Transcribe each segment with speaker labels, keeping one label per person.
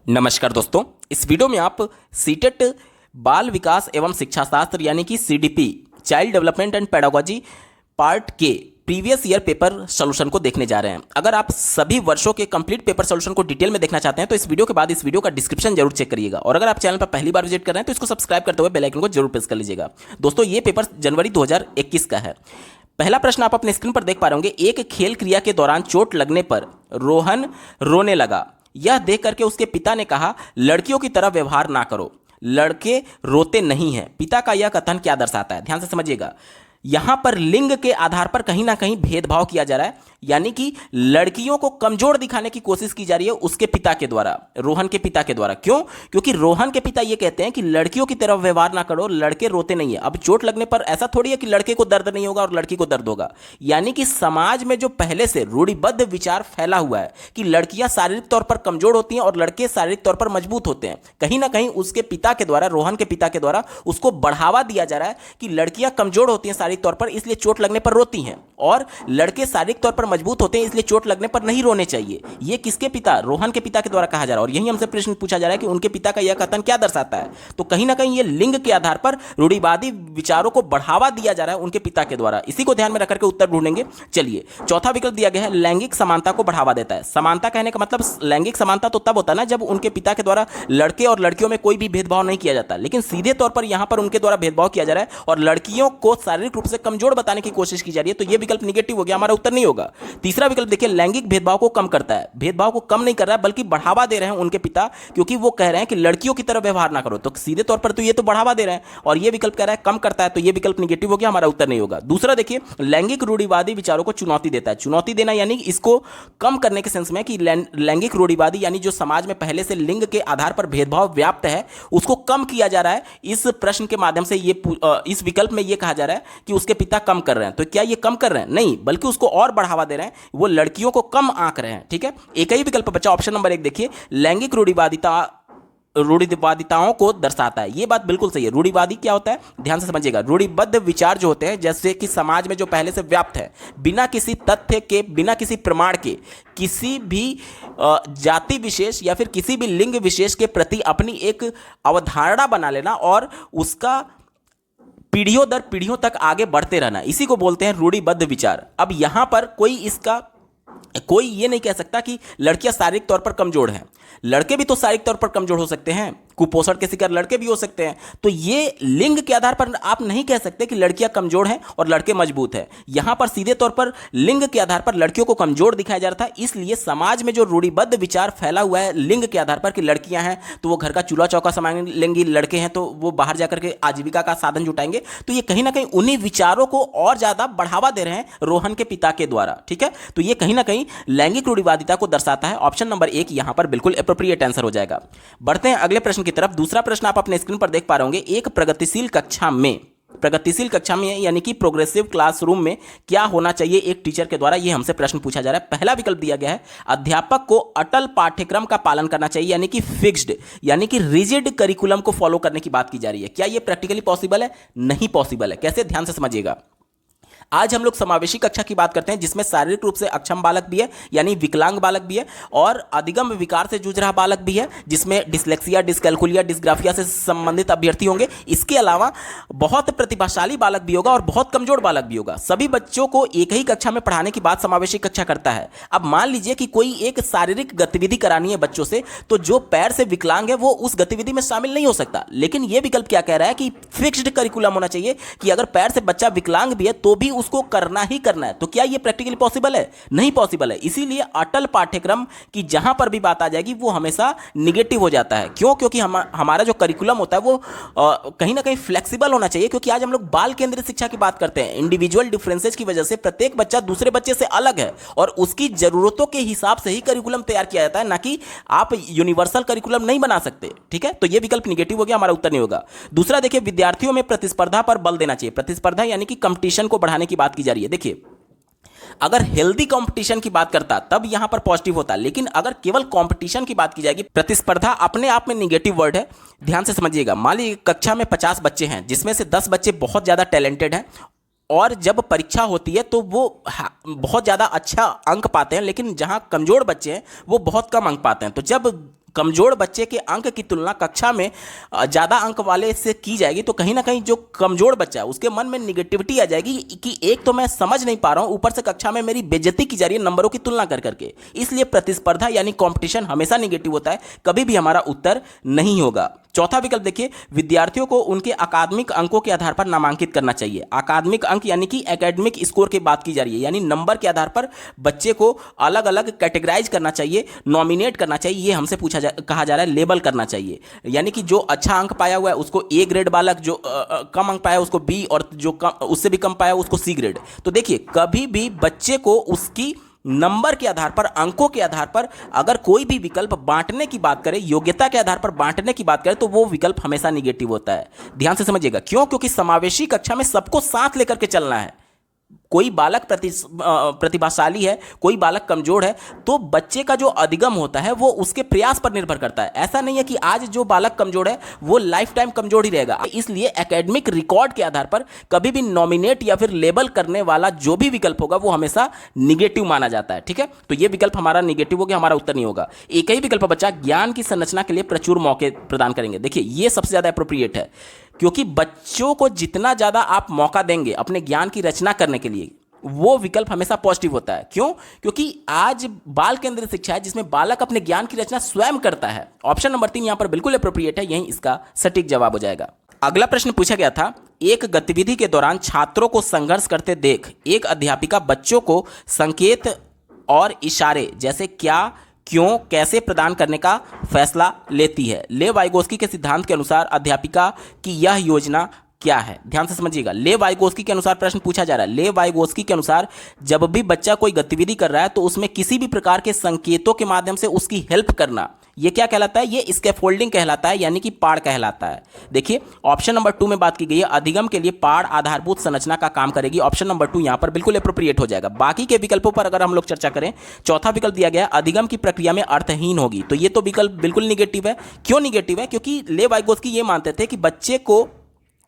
Speaker 1: नमस्कार दोस्तों, इस वीडियो में आप सीटेट बाल विकास एवं शिक्षा शास्त्र यानी कि CDP child development and pedagogy part के प्रीवियस ईयर पेपर सोल्यूशन को देखने जा रहे हैं। अगर आप सभी वर्षों के कंप्लीट पेपर सोल्यूशन को डिटेल में देखना चाहते हैं तो इस वीडियो के बाद इस वीडियो का डिस्क्रिप्शन जरूर चेक करिएगा। और अगर आप चैनल पर पहली बार विजिट कर रहे हैं तो इसको सब्सक्राइब करते हुए बेल आइकन को जरूर प्रेस कर लीजिएगा। दोस्तों, ये पेपर जनवरी 2021 का है। पहला प्रश्न आप अपने स्क्रीन पर देख पा रहे होंगे। एक खेल क्रिया के दौरान चोट लगने पर रोहन रोने लगा। यह देख करके उसके पिता ने कहा, लड़कियों की तरह व्यवहार ना करो, लड़के रोते नहीं हैं। पिता का यह कथन क्या दर्शाता है? ध्यान से समझिएगा। यहां पर लिंग के आधार पर कहीं ना कहीं भेदभाव किया जा रहा है, यानी कि लड़कियों को कमजोर दिखाने की कोशिश की जा रही है उसके पिता के द्वारा, रोहन के पिता के द्वारा। क्यों? क्योंकि रोहन के पिता यह कहते हैं कि लड़कियों की तरफ व्यवहार ना करो, लड़के रोते नहीं है। अब चोट लगने पर ऐसा थोड़ी है कि लड़के को दर्द नहीं होगा और लड़की को दर्द होगा। यानी कि समाज में जो पहले से रूढ़िबद्ध विचार फैला हुआ है कि लड़कियां शारीरिक तौर पर कमजोर होती हैं और लड़के शारीरिक तौर पर मजबूत होते हैं, कहीं ना कहीं उसके पिता के द्वारा, रोहन के पिता के द्वारा उसको बढ़ावा दिया जा रहा है कि लड़कियां कमजोर होती हैं शारीरिक तौर पर, इसलिए चोट लगने पर रोती हैं, और लड़के शारीरिक तौर पर मजबूत होते हैं इसलिए चोट लगने पर नहीं रोने चाहिए। यह किसके पिता? रोहन के पिता के द्वारा कहा जा रहा है। और यही हमसे प्रश्न पूछा जा रहा है कि उनके पिता का यह कथन क्या दर्शाता है। तो कहीं ना कहीं यह लिंग के आधार पर रूढ़िवादी विचारों को बढ़ावा दिया जा रहा है उनके पिता के द्वारा। इसी को ध्यान में रखकर के उत्तर ढूंढेंगे। चलिए, चौथा विकल्प दिया गया है, लैंगिक समानता को बढ़ावा देता है। समानता कहने का मतलब, लैंगिक समानता तो तब होता है ना जब उनके पिता के द्वारा लड़के और लड़कियों में कोई भी भेदभाव नहीं किया जाता, लेकिन सीधे तौर पर यहां पर उनके द्वारा भेदभाव किया जा रहा है और लड़कियों को शारीरिक रूप से कमजोर बताने की कोशिश की जा रही है। तो यह विकल्प निगेटिव हो गया, हमारा उत्तर नहीं होगा। तीसरा विकल्प देखिए, लैंगिक भेदभाव को कम करता है। भेदभाव को कम नहीं कर रहा है बल्कि बढ़ावा दे रहे हैं उनके पिता, क्योंकि वो कह रहे हैं कि लड़कियों की तरह व्यवहार ना करो। तो सीधे तौर पर तो ये तो बढ़ावा दे रहे हैं, और ये विकल्प कह रहा है कम करता है, तो ये विकल्प निगेटिव हो गया, हमारा उत्तर नहीं होगा। दूसरा देखिए, लैंगिक रूढ़िवादी विचारों को चुनौती देता है। चुनौती देना यानी इसको कम करने के सेंस में कि लैंगिक रूढ़िवादी यानी जो समाज में पहले से लिंग के आधार पर भेदभाव व्याप्त है उसको कम किया जा रहा है। इस प्रश्न के माध्यम से इस विकल्प में यह कहा जा रहा है कि उसके पिता कम कर रहे हैं। तो क्या ये कम कर रहे हैं? नहीं, बल्कि उसको और बढ़ावा दे रहे हैं, वो लड़कियों को कम आंक रहे हैं। ठीक है, एक ही विकल्प बचा, ऑप्शन नंबर 1 देखिए, लैंगिक रूढ़िवादिताओं को दर्शाता है। यह बात बिल्कुल सही है। रूढ़िवादी क्या होता है? ध्यान से समझिएगा। रूढ़िबद्ध विचार जो होते हैं, जैसे कि समाज में जो पहले से व्याप्त है, बिना किसी तथ्य के, बिना किसी प्रमाण के, किसी भी जाति विशेष या फिर किसी भी लिंग विशेष के प्रति अपनी एक अवधारणा बना लेना और उसका पीढ़ियों दर पीढ़ियों तक आगे बढ़ते रहना, इसी को बोलते हैं रूढ़िबद्ध विचार। अब यहां पर कोई ये नहीं कह सकता कि लड़कियां शारीरिक तौर पर कमजोर हैं। लड़के भी तो शारीरिक तौर पर कमजोर हो सकते हैं, कुपोषण के शिकार लड़के भी हो सकते हैं। तो ये लिंग के आधार पर आप नहीं कह सकते कि लड़कियां कमजोर हैं और लड़के मजबूत हैं। यहां पर सीधे तौर पर लिंग के आधार पर लड़कियों को कमजोर दिखाया जा रहा था। इसलिए समाज में जो रूढ़िबद्ध विचार फैला हुआ है लिंग के आधार पर कि लड़कियां हैं तो वो घर का चूल्हा चौका संभाल लेंगी, लड़के हैं तो वो बाहर जाकर के आजीविका का साधन जुटाएंगे, तो ये कहीं ना कहीं उन्हीं विचारों को और ज्यादा बढ़ावा दे रहे हैं रोहन के पिता के द्वारा। ठीक है, तो ये कहीं ना कहीं लैंगिक रूढ़िवादिता को दर्शाता है। ऑप्शन नंबर 1 यहां पर बिल्कुल एप्रोप्रिएट आंसर हो जाएगा। बढ़ते हैं अगले प्रश्न की तरफ। दूसरा प्रश्न आप अपने स्क्रीन पर देख पा रहे होंगे। एक प्रगतिशील कक्षा में यानी कि प्रोग्रेसिव क्लासरूम में क्या होना चाहिए एक टीचर के द्वारा, यह हमसे प्रश्न पूछा जा रहा है। पहला विकल्प दिया गया है, अध्यापक को अटल पाठ्यक्रम का पालन करना चाहिए, यानी कि फिक्स्ड यानी कि रिजिड करिकुलम को फॉलो करने की बात की जा रही है। क्या यह प्रैक्टिकली पॉसिबल है? नहीं पॉसिबल है। कैसे? ध्यान से समझिएगा। आज हम लोग समावेशी कक्षा की बात करते हैं जिसमें शारीरिक रूप से अक्षम बालक भी है यानी विकलांग बालक भी है, और अधिगम विकार से जूझ रहा बालक भी है जिसमें डिसलेक्सिया, डिसकैलकुलिया, डिसग्राफिया से संबंधित अभ्यर्थी होंगे। इसके अलावा बहुत प्रतिभाशाली बालक भी होगा और बहुत कमजोर बालक भी होगा। सभी बच्चों को एक ही कक्षा में पढ़ाने की बात समावेशी कक्षा करता है। अब मान लीजिए कि कोई एक शारीरिक गतिविधि करानी है बच्चों से, तो जो पैर से विकलांग है वो उस गतिविधि में शामिल नहीं हो सकता। लेकिन यह विकल्प क्या कह रहा है कि फिक्स्ड करिकुलम होना चाहिए, कि अगर पैर से बच्चा विकलांग भी है तो भी उसको करना ही करना है। तो क्या यह प्रैक्टिकली पॉसिबल है? नहीं पॉसिबल है। इसीलिए अटल पाठ्यक्रम की जहां पर भी बात आ जाएगी वो हमेशा निगेटिव हो जाता है। क्यों? क्योंकि हमारा जो करिकुलम होता है वो कहीं ना कहीं फ्लेक्सिबल होना चाहिए, क्योंकि आज हम लोग बाल केंद्रित शिक्षा की बात करते हैं। इंडिविजुअल डिफरेंसेस की वजह से प्रत्येक बच्चा दूसरे बच्चे से अलग है और उसकी जरूरतों के हिसाब से ही करिकुलम तैयार किया जाता है, ना कि आप यूनिवर्सल करिकुलम नहीं बना सकते। ठीक है, तो यह विकल्प निगेटिव हो गया, हमारा उत्तर नहीं होगा। दूसरा देखिए, विद्यार्थियों में प्रतिस्पर्धा पर बल देना चाहिए। प्रतिस्पर्धा यानी कि कंपटीशन को बढ़ाने की बात की जा रही है। देखिए, अगर हेल्दी कंपटीशन की बात करता तब यहां पर पॉजिटिव होता, लेकिन अगर केवल कंपटीशन की बात की जाएगी, प्रतिस्पर्धा अपने आप में निगेटिव वर्ड है। ध्यान से समझिएगा। मान लीजिए कक्षा में 50 बच्चे हैं जिसमें से 10 बच्चे बहुत ज्यादा टैलेंटेड हैं और जब परीक्षा होती है तो वो बहुत ज़्यादा अच्छा अंक पाते हैं, लेकिन जहाँ कमज़ोर बच्चे हैं वो बहुत कम अंक पाते हैं। तो जब कमजोर बच्चे के अंक की तुलना कक्षा में ज़्यादा अंक वाले से की जाएगी तो कहीं ना कहीं जो कमजोर बच्चा है उसके मन में निगेटिविटी आ जाएगी कि एक तो मैं समझ नहीं पा रहा हूँ, ऊपर से कक्षा में मेरी बेइज्जती की जा रही है नंबरों की तुलना कर करके। इसलिए प्रतिस्पर्धा यानी कंपटीशन हमेशा निगेटिव होता है, कभी भी हमारा उत्तर नहीं होगा। चौथा विकल्प देखिए, विद्यार्थियों को उनके अकादमिक अंकों के आधार पर नामांकित करना चाहिए। अकादमिक अंक यानी कि एकेडमिक स्कोर की बात की जा रही है, यानी नंबर के आधार पर बच्चे को अलग अलग कैटेगराइज करना चाहिए, नॉमिनेट करना चाहिए। ये हमसे कहा जा रहा है, लेबल करना चाहिए। यानी कि जो अच्छा अंक पाया हुआ है उसको ए ग्रेड बालक, जो कम अंक पाया उसको बी, और जो उससे भी कम पाया उसको सी ग्रेड। तो देखिए, कभी भी बच्चे को उसकी नंबर के आधार पर, अंकों के आधार पर अगर कोई भी विकल्प बांटने की बात करें, योग्यता के आधार पर बांटने की बात करें, तो वो विकल्प हमेशा निगेटिव होता है। ध्यान से समझिएगा, क्यों? क्योंकि समावेशी कक्षा में सबको साथ लेकर के चलना है। कोई बालक प्रतिभाशाली है, कोई बालक कमजोर है, तो बच्चे का जो अधिगम होता है वो उसके प्रयास पर निर्भर करता है। ऐसा नहीं है कि आज जो बालक कमजोर है वो लाइफ टाइम कमजोर ही रहेगा। इसलिए एकेडमिक रिकॉर्ड के आधार पर कभी भी नॉमिनेट या फिर लेबल करने वाला जो भी विकल्प होगा वो हमेशा निगेटिव माना जाता है। ठीक है, तो ये विकल्प हमारा निगेटिव हो गया, हमारा उत्तर नहीं होगा। एक ही विकल्प बचा, ज्ञान की संरचना के लिए प्रचुर मौके प्रदान करेंगे। देखिए, ये सबसे ज्यादा अप्रोप्रिएट है, क्योंकि बच्चों को जितना ज़्यादा आप मौका देंगे अपने ज्ञान की रचना करने के लिए, वो विकल्प हमेशा पॉजिटिव होता है। क्यों? क्योंकि आज बाल केंद्रित शिक्षा है जिसमें बालक अपने ज्ञान की रचना स्वयं करता है। ऑप्शन नंबर 3 यहां पर बिल्कुल अप्रोप्रिएट है, यही इसका सटीक जवाब हो जाएगा। अगला प्रश्न पूछा गया था, एक गतिविधि के दौरान छात्रों को संघर्ष करते देख एक अध्यापिका बच्चों को संकेत और इशारे जैसे क्या, क्यों, कैसे प्रदान करने का फैसला लेती है। ले वाइगोस्की के सिद्धांत के अनुसार अध्यापिका की यह योजना क्या है? ध्यान से समझिएगा, ले वाइगोस्की के अनुसार प्रश्न पूछा जा रहा है। ले वाइगोस्की के अनुसार जब भी बच्चा कोई गतिविधि कर रहा है तो उसमें किसी भी प्रकार के संकेतों के माध्यम से उसकी हेल्प करना, ये क्या कहलाता है? ये स्कैफोल्डिंग कहलाता है, यानी कि पाड़ कहलाता है। देखिए, ऑप्शन नंबर 2 में बात की गई है, अधिगम के लिए पाड़ आधारभूत संरचना का काम करेगी। ऑप्शन नंबर 2 यहां पर बिल्कुल अप्रोप्रिएट हो जाएगा। बाकी के विकल्पों पर अगर हम लोग चर्चा करें, चौथा विकल्प दिया गया अधिगम की प्रक्रिया में अर्थहीन होगी, तो ये तो विकल्प बिल्कुल निगेटिव है। क्यों निगेटिव है? क्योंकि ले वाइगोस्की ये मानते थे कि बच्चे को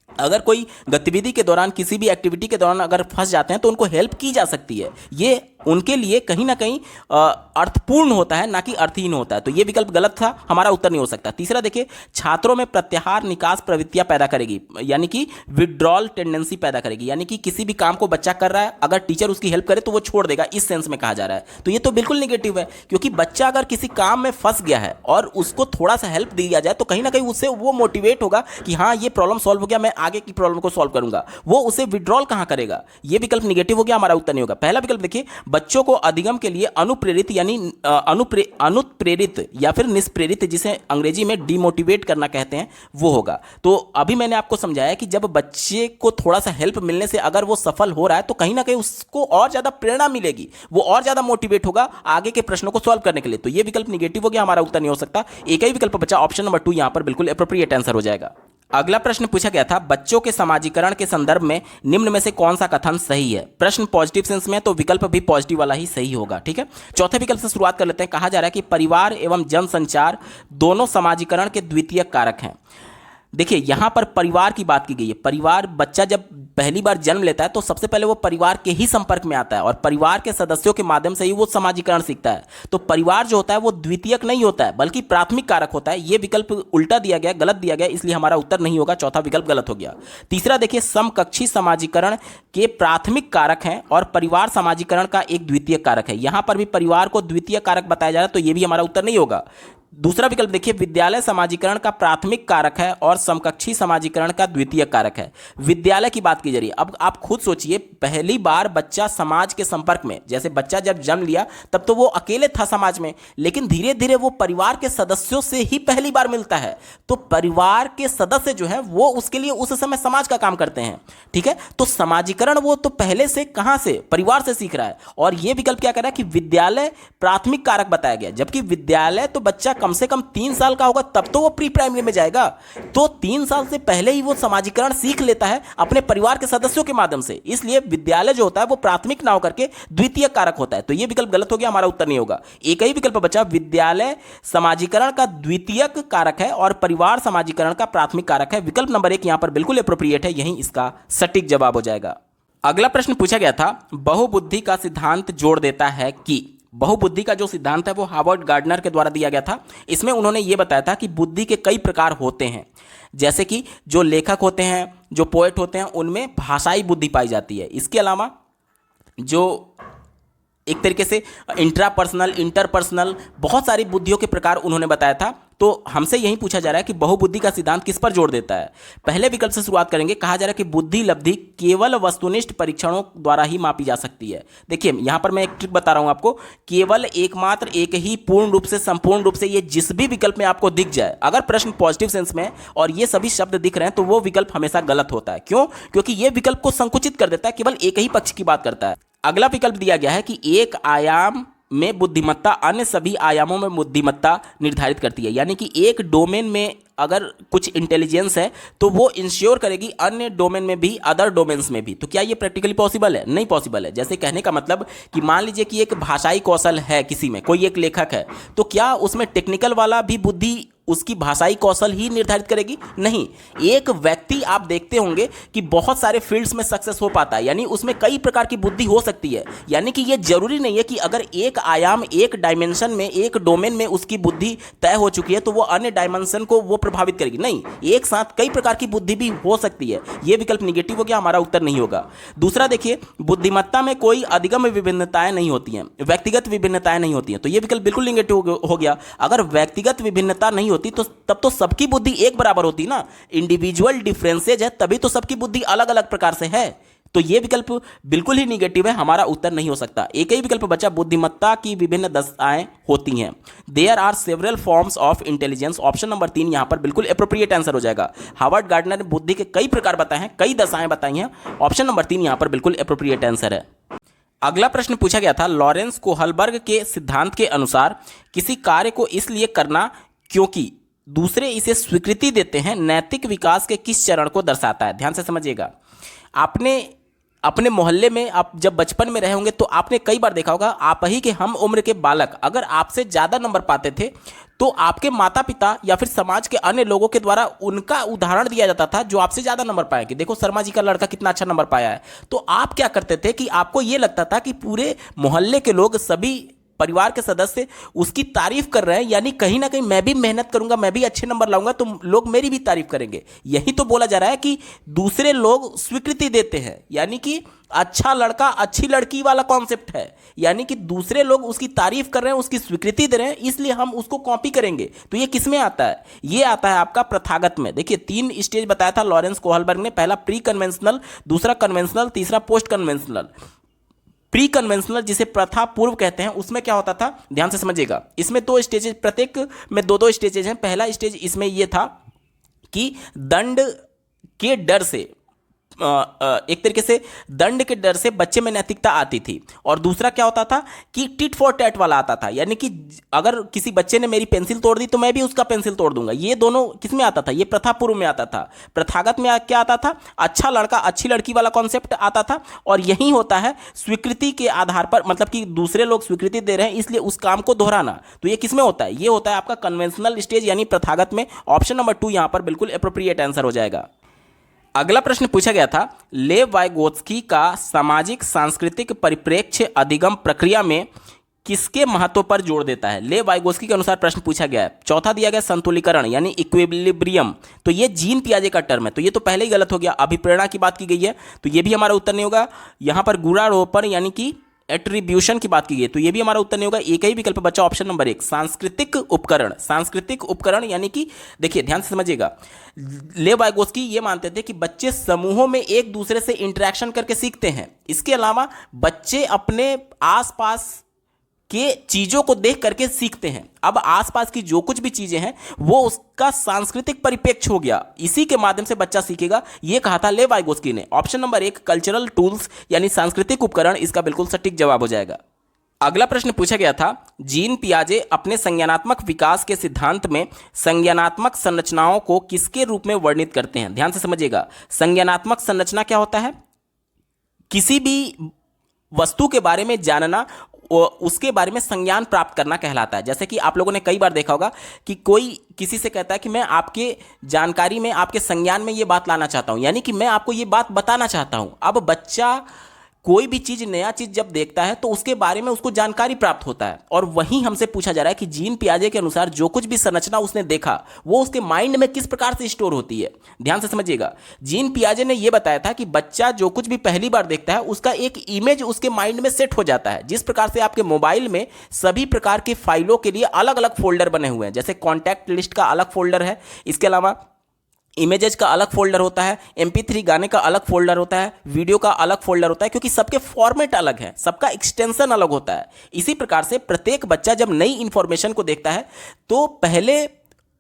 Speaker 1: अगर कोई गतिविधि के दौरान, किसी भी एक्टिविटी के दौरान अगर फंस जाते हैं तो उनको हेल्प की जा सकती है। ये उनके लिए कहीं ना कहीं अर्थपूर्ण होता है, ना कि अर्थहीन होता है। तो ये विकल्प गलत था, हमारा उत्तर नहीं हो सकता। तीसरा देखिए, छात्रों में प्रत्याहार निकास प्रवृत्तियां पैदा करेगी, यानी कि विड्रॉल टेंडेंसी पैदा करेगी। यानी कि किसी भी काम को बच्चा कर रहा है, अगर टीचर उसकी हेल्प करे तो वो छोड़ देगा, इस सेंस में कहा जा रहा है। तो ये तो बिल्कुल निगेटिव है, क्योंकि बच्चा अगर किसी काम में फंस गया है और उसको थोड़ा सा हेल्प दिया जाए तो कहीं ना कहीं उससे वो मोटिवेट होगा कि हाँ, ये प्रॉब्लम सॉल्व हो गया, मैं आगे की प्रॉब्लम को सॉल्व करूंगा। वो उसे विड्रॉल कहां करेगा? ये विकल्प निगेटिव हो गया, हमारा उत्तर नहीं होगा। पहला विकल्प देखिए, बच्चों को अधिगम के लिए अनुप्रेरित यानी अनुत्प्रेरित या फिर निष्प्रेरित, जिसे अंग्रेजी में डिमोटिवेट करना कहते हैं, वो होगा। तो अभी मैंने आपको समझाया कि जब बच्चे को थोड़ा सा हेल्प मिलने से अगर वो सफल हो रहा है तो कहीं ना कहीं उसको और ज्यादा प्रेरणा मिलेगी, वो और ज्यादा मोटिवेट होगा आगे के प्रश्नों को सॉल्व करने के लिए। तो ये विकल्प निगेटिव हो गया, हमारा उत्तर नहीं हो सकता। एक ही विकल्प बचा, ऑप्शन नंबर 2 यहां पर बिल्कुल एप्रोप्रिएट आंसर हो जाएगा। अगला प्रश्न पूछा गया था, बच्चों के समाजीकरण के संदर्भ में निम्न में से कौन सा कथन सही है? प्रश्न पॉजिटिव सेंस में, तो विकल्प भी पॉजिटिव वाला ही सही होगा। ठीक है, चौथे विकल्प से शुरुआत कर लेते हैं। कहा जा रहा है कि परिवार एवं जनसंचार दोनों समाजीकरण के द्वितीयक कारक हैं। देखिए, यहां पर परिवार की बात की गई है। परिवार, बच्चा जब पहली बार जन्म लेता है तो सबसे पहले वो परिवार के ही संपर्क में आता है और परिवार के सदस्यों के माध्यम से ही वो समाजीकरण सीखता है। तो परिवार जो होता है वो द्वितीयक नहीं होता है, बल्कि प्राथमिक कारक होता है। ये विकल्प उल्टा दिया गया, गलत दिया गया, इसलिए हमारा उत्तर नहीं होगा। चौथा विकल्प गलत हो गया। तीसरा देखिए, समकक्षी समाजीकरण के प्राथमिक कारक हैं और परिवार समाजीकरण का एक द्वितीयक कारक है। यहां पर भी परिवार को द्वितीय कारक बताया जा रहा है, तो ये भी हमारा उत्तर नहीं होगा। दूसरा विकल्प देखिए, विद्यालय समाजीकरण का प्राथमिक कारक है और समकक्षी समाजीकरण का द्वितीय कारक है। विद्यालय की बात की जा रही है। अब आप खुद सोचिए, पहली बार बच्चा समाज के संपर्क में, जैसे बच्चा जब जन्म लिया तब तो वो अकेले था समाज में, लेकिन धीरे धीरे वो परिवार के सदस्यों से ही पहली बार मिलता है। तो परिवार के सदस्य जो है वो उसके लिए उस समय समाज का काम करते हैं। ठीक है, तो समाजीकरण वो तो पहले से कहां से, परिवार से सीख रहा है। और ये विकल्प क्या कर रहा है कि विद्यालय प्राथमिक कारक बताया गया, जबकि विद्यालय तो बच्चा कम से कम 3 साल का होगा तब तो वो प्री प्राइमरी में जाएगा। तो 3 साल से पहले ही वो समाजीकरण सीख लेता है अपने परिवार के सदस्यों के माध्यम से। इसलिए विद्यालय जो होता है वो प्राथमिक ना होकर के द्वितीय कारक होता है। तो ये विकल्प गलत हो गया, हमारा उत्तर नहीं होगा। एक ही विकल्प बचा, विद्यालय समाजीकरण का द्वितीयक कारक है और परिवार समाजीकरण का प्राथमिक कारक है। विकल्प नंबर 1 यहां पर बिल्कुल एप्रोप्रिएट है, यही इसका सटीक जवाब हो जाएगा। अगला प्रश्न पूछा गया था, बहुबुद्धि का सिद्धांत जोड़ देता है कि बहुबुद्धि का जो सिद्धांत है वो हार्वर्ड गार्डनर के द्वारा दिया गया था। इसमें उन्होंने ये बताया था कि बुद्धि के कई प्रकार होते हैं, जैसे कि जो लेखक होते हैं, जो पोएट होते हैं, उनमें भाषाई बुद्धि पाई जाती है। इसके अलावा जो एक तरीके से इंट्रापर्सनल, इंटरपर्सनल, बहुत सारी बुद्धियों के प्रकार उन्होंने बताया था। तो हमसे यही पूछा जा रहा है कि बहुबुद्धि का सिद्धांत किस पर जोर देता है। पहले विकल्प से शुरुआत करेंगे। कहा जा रहा है कि बुद्धि लब्धि केवल वस्तुनिष्ठ परीक्षणों द्वारा ही मापी जा सकती है। देखिए यहाँ पर मैं एक ट्रिक बता रहा हूँ आपको, केवल एकमात्र एक ही पूर्ण रूप से, संपूर्ण रूप से, ये जिस भी विकल्प में आपको दिख जाए, अगर प्रश्न पॉजिटिव सेंस में है और ये सभी शब्द दिख रहे हैं तो वो विकल्प हमेशा गलत होता है। क्यों? क्योंकि ये विकल्प को संकुचित कर देता है, केवल एक ही पक्ष की बात करता है। अगला विकल्प दिया गया है कि एक आयाम में बुद्धिमत्ता अन्य सभी आयामों में बुद्धिमत्ता निर्धारित करती है, यानी कि एक डोमेन में अगर कुछ इंटेलिजेंस है तो वो इंश्योर करेगी अन्य डोमेन में भी, अदर डोमेन्स में भी। तो क्या ये प्रैक्टिकली पॉसिबल है? नहीं पॉसिबल है। जैसे कहने का मतलब कि मान लीजिए कि एक भाषाई कौशल है किसी में, कोई एक लेखक है, तो क्या उसमें टेक्निकल वाला भी बुद्धि उसकी भाषाई कौशल ही निर्धारित करेगी? नहीं। एक व्यक्ति आप देखते होंगे कि बहुत सारे फील्ड्स में सक्सेस हो पाता है, यानी उसमें कई प्रकार की बुद्धि हो सकती है। यानी कि ये जरूरी नहीं है कि अगर एक आयाम, एक डायमेंशन में, एक डोमेन में उसकी बुद्धि तय हो चुकी है तो वो अन्य डायमेंशन को वो प्रभावित करेगी। नहीं, एक साथ कई प्रकार की बुद्धि भी हो सकती है। ये विकल्प निगेटिव हो गया, हमारा उत्तर नहीं होगा। दूसरा देखिए, बुद्धिमत्ता में कोई अधिगम विभिन्नताएं नहीं होती हैं, व्यक्तिगत विभिन्नताएं नहीं होती हैं। तो ये विकल्प बिल्कुल निगेटिव हो गया। अगर व्यक्तिगत विभिन्नता नहीं होती तो तब तो सबकी बुद्धि एक बराबर होती ना। इंडिविजुअल डिफरेंसेज है तभी तो सबकी बुद्धि अलग अलग प्रकार से है। तो ये विकल्प बिल्कुल ही निगेटिव है, हमारा उत्तर नहीं हो सकता। एक ही विकल्प बचा, बुद्धिमत्ता की विभिन्न दशाएं होती हैं। There are several forms of intelligence. Option number 3 यहां पर बिल्कुल एप्रोप्रिएट आंसर हो जाएगा। हार्वर्ड गार्डनर ने बुद्धि के कई प्रकार बताए हैं, कई दशाएं बताई हैं। ऑप्शन नंबर 3 यहां पर बिल्कुल एप्रोप्रिएट आंसर है। अगला प्रश्न पूछा गया था, लॉरेंस कोहलबर्ग के सिद्धांत के अनुसार किसी कार्य को इसलिए करना क्योंकि दूसरे इसे स्वीकृति देते हैं, नैतिक विकास के किस चरण को दर्शाता है? ध्यान से समझिएगा। आपने अपने मोहल्ले में, आप जब बचपन में रहे होंगे तो आपने कई बार देखा होगा, आप ही के हम उम्र के बालक अगर आपसे ज़्यादा नंबर पाते थे तो आपके माता पिता या फिर समाज के अन्य लोगों के द्वारा उनका उदाहरण दिया जाता था जो आपसे ज़्यादा नंबर पाए कि देखो शर्मा जी का लड़का कितना अच्छा नंबर पाया है। तो आप क्या करते थे कि आपको ये लगता था कि पूरे मोहल्ले के लोग, सभी परिवार के सदस्य उसकी तारीफ कर रहे हैं, यानी कहीं ना कहीं मैं भी मेहनत करूंगा, मैं भी अच्छे नंबर लाऊंगा तो लोग मेरी भी तारीफ करेंगे। यही तो बोला जा रहा है कि दूसरे लोग स्वीकृति देते हैं, यानी कि अच्छा लड़का अच्छी लड़की वाला कॉन्सेप्ट है। यानी कि दूसरे लोग उसकी तारीफ कर रहे हैं, उसकी स्वीकृति दे रहे हैं, इसलिए हम उसको कॉपी करेंगे। तो ये किस में आता है? ये आता है आपका प्रथागत में। देखिए 3 स्टेज बताया था लॉरेंस कोहलबर्ग ने, पहला प्री कन्वेंशनल, दूसरा कन्वेंशनल, तीसरा पोस्ट कन्वेंशनल। प्री कन्वेंशनल जिसे प्रथा पूर्व कहते हैं, उसमें क्या होता था? ध्यान से समझिएगा। इसमें 2 स्टेजेज, प्रत्येक में 2-2 स्टेजेज हैं। पहला स्टेज इसमें यह था कि दंड के डर से, एक तरीके से दंड के डर से बच्चे में नैतिकता आती थी। और दूसरा क्या होता था कि टिट फॉर टैट वाला आता था, यानी कि अगर किसी बच्चे ने मेरी पेंसिल तोड़ दी तो मैं भी उसका पेंसिल तोड़ दूंगा। ये दोनों किस में आता था? ये प्रथा पूर्व में आता था। प्रथागत में क्या आता था? अच्छा लड़का अच्छी लड़की वाला कॉन्सेप्ट आता था। और यही होता है स्वीकृति के आधार पर, मतलब कि दूसरे लोग स्वीकृति दे रहे हैं इसलिए उस काम को दोहराना। तो ये किस में होता है? ये होता है आपका कन्वेंशनल स्टेज यानी प्रथागत में। ऑप्शन नंबर 2 यहां पर बिल्कुल एप्रोप्रिएट आंसर हो जाएगा। अगला प्रश्न पूछा गया था, लेव वाइगोत्स्की का सामाजिक सांस्कृतिक परिप्रेक्ष्य अधिगम प्रक्रिया में किसके महत्व पर जोर देता है? लेव वाइगोत्स्की के अनुसार प्रश्न पूछा गया है। चौथा दिया गया संतुलीकरण यानी इक्विलिब्रियम। तो ये जीन पियाजे का टर्म है, तो ये तो पहले ही गलत हो गया। अभिप्रेरणा की बात की गई है तो ये भी हमारा उत्तर नहीं होगा। यहां पर गुणारोपण यानी कि एट्रीब्यूशन की बात की गई तो ये भी हमारा उत्तर नहीं होगा। एक ही विकल्प बचा, ऑप्शन नंबर 1 सांस्कृतिक उपकरण। सांस्कृतिक उपकरण यानी कि देखिए ध्यान से समझिएगा, लेव वाइगोत्स्की ये मानते थे कि बच्चे समूहों में एक दूसरे से इंटरेक्शन करके सीखते हैं। इसके अलावा बच्चे अपने आसपास के चीजों को देख करके सीखते हैं। अब आसपास की जो कुछ भी चीजें हैं वो उसका सांस्कृतिक परिप्रेक्ष्य हो गया, इसी के माध्यम से बच्चा सीखेगा, ये कहा था लेव वाइगोत्स्की ने। ऑप्शन नंबर 1 कल्चरल टूल्स यानी सांस्कृतिक उपकरण इसका बिल्कुल सटीक जवाब हो जाएगा। अगला प्रश्न पूछा गया था, जीन पियाजे अपने संज्ञानात्मक विकास के सिद्धांत में संज्ञानात्मक संरचनाओं को किसके रूप में वर्णित करते हैं? ध्यान से समझिएगा, संज्ञानात्मक संरचना क्या होता है? किसी भी वस्तु के बारे में जानना, उसके बारे में संज्ञान प्राप्त करना कहलाता है। जैसे कि आप लोगों ने कई बार देखा होगा कि कोई किसी से कहता है कि मैं आपके जानकारी में, आपके संज्ञान में ये बात लाना चाहता हूं, यानी कि मैं आपको ये बात बताना चाहता हूं। अब बच्चा कोई भी चीज नया चीज जब देखता है तो उसके बारे में उसको जानकारी प्राप्त होता है, और वहीं हमसे पूछा जा रहा है कि जीन पियाजे के अनुसार जो कुछ भी संरचना उसने देखा वो उसके माइंड में किस प्रकार से स्टोर होती है। ध्यान से समझिएगा, जीन पियाजे ने यह बताया था कि बच्चा जो कुछ भी पहली बार देखता है उसका एक इमेज उसके माइंड में सेट हो जाता है। जिस प्रकार से आपके मोबाइल में सभी प्रकार की फाइलों के लिए अलग अलग फोल्डर बने हुए हैं, जैसे कॉन्टैक्ट लिस्ट का अलग फोल्डर है, इसके अलावा इमेजेस का अलग फोल्डर होता है, MP3 गाने का अलग फोल्डर होता है, वीडियो का अलग फोल्डर होता है, क्योंकि सबके फॉर्मेट अलग है, सबका एक्सटेंशन अलग होता है। इसी प्रकार से प्रत्येक बच्चा जब नई इंफॉर्मेशन को देखता है तो पहले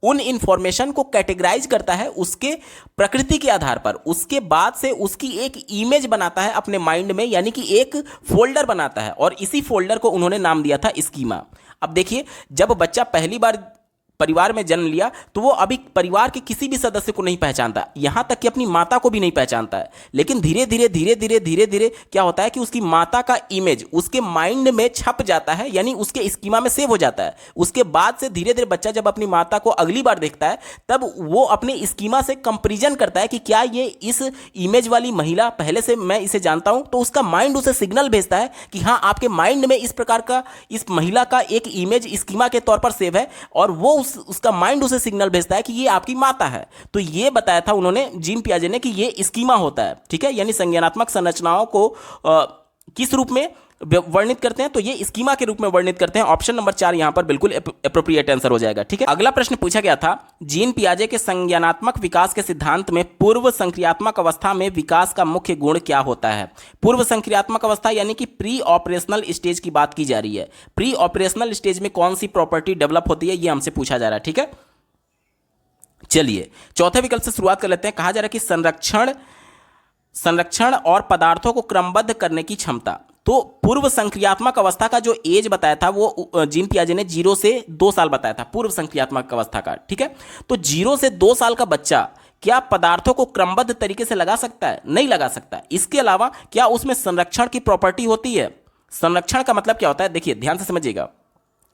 Speaker 1: उन इंफॉर्मेशन को कैटेगराइज करता है उसके प्रकृति के आधार पर, उसके बाद से उसकी एक इमेज बनाता है अपने माइंड में, यानी कि एक फोल्डर बनाता है, और इसी फोल्डर को उन्होंने नाम दिया था स्कीमा। अब देखिए, जब बच्चा पहली बार परिवार में जन्म लिया तो वो अभी परिवार के किसी भी सदस्य को नहीं पहचानता, यहां तक कि अपनी माता को भी नहीं पहचानता है। लेकिन धीरे धीरे क्या होता है कि उसकी माता का इमेज उसके माइंड में छप जाता है, यानी उसके स्कीमा में सेव हो जाता है। उसके बाद से धीरे धीरे बच्चा जब अपनी माता को अगली बार देखता है तब वो अपने स्कीमा से कंपेरिजन करता है कि क्या ये इस इमेज वाली महिला पहले से मैं इसे जानता हूं, तो उसका माइंड उसे सिग्नल भेजता है कि हाँ, आपके माइंड में इस प्रकार का इस महिला का एक इमेज स्कीमा के तौर पर सेव है, और वो उसका माइंड उसे सिग्नल भेजता है कि ये आपकी माता है। तो ये बताया था उन्होंने, जीन पियाजे ने, कि ये स्कीमा होता है। ठीक है, यानी संज्ञानात्मक संरचनाओं को किस रूप में वर्णित करते हैं, तो ये स्कीमा के रूप में वर्णित करते हैं। ऑप्शन नंबर 4 यहां पर बिल्कुल एप्रोप्रिएट आंसर हो जाएगा। ठीक है, अगला प्रश्न पूछा गया था, जीन पियाजे के संज्ञानात्मक विकास के सिद्धांत में पूर्व संक्रियात्मक अवस्था में विकास का मुख्य गुण क्या होता है। पूर्व संक्रियात्मक अवस्था यानी कि प्री ऑपरेशनल स्टेज की बात की जा रही है। प्री ऑपरेशनल स्टेज में कौन सी प्रॉपर्टी डेवलप होती है, ये हमसे पूछा जा रहा है। ठीक है, चलिए चौथे विकल्प से शुरुआत कर लेते हैं। कहा जा रहा है कि संरक्षण और पदार्थों को क्रमबद्ध करने की क्षमता। तो पूर्व संक्रियात्मक अवस्था का जो एज बताया था वो जीन पियाजे ने 0 से 2 साल बताया था पूर्व संक्रियात्मक अवस्था का। ठीक है, तो 0 से 2 साल का बच्चा क्या पदार्थों को क्रमबद्ध तरीके से लगा सकता है? नहीं लगा सकता। इसके अलावा क्या उसमें संरक्षण की प्रॉपर्टी होती है? संरक्षण का मतलब क्या होता है, देखिए ध्यान से समझिएगा।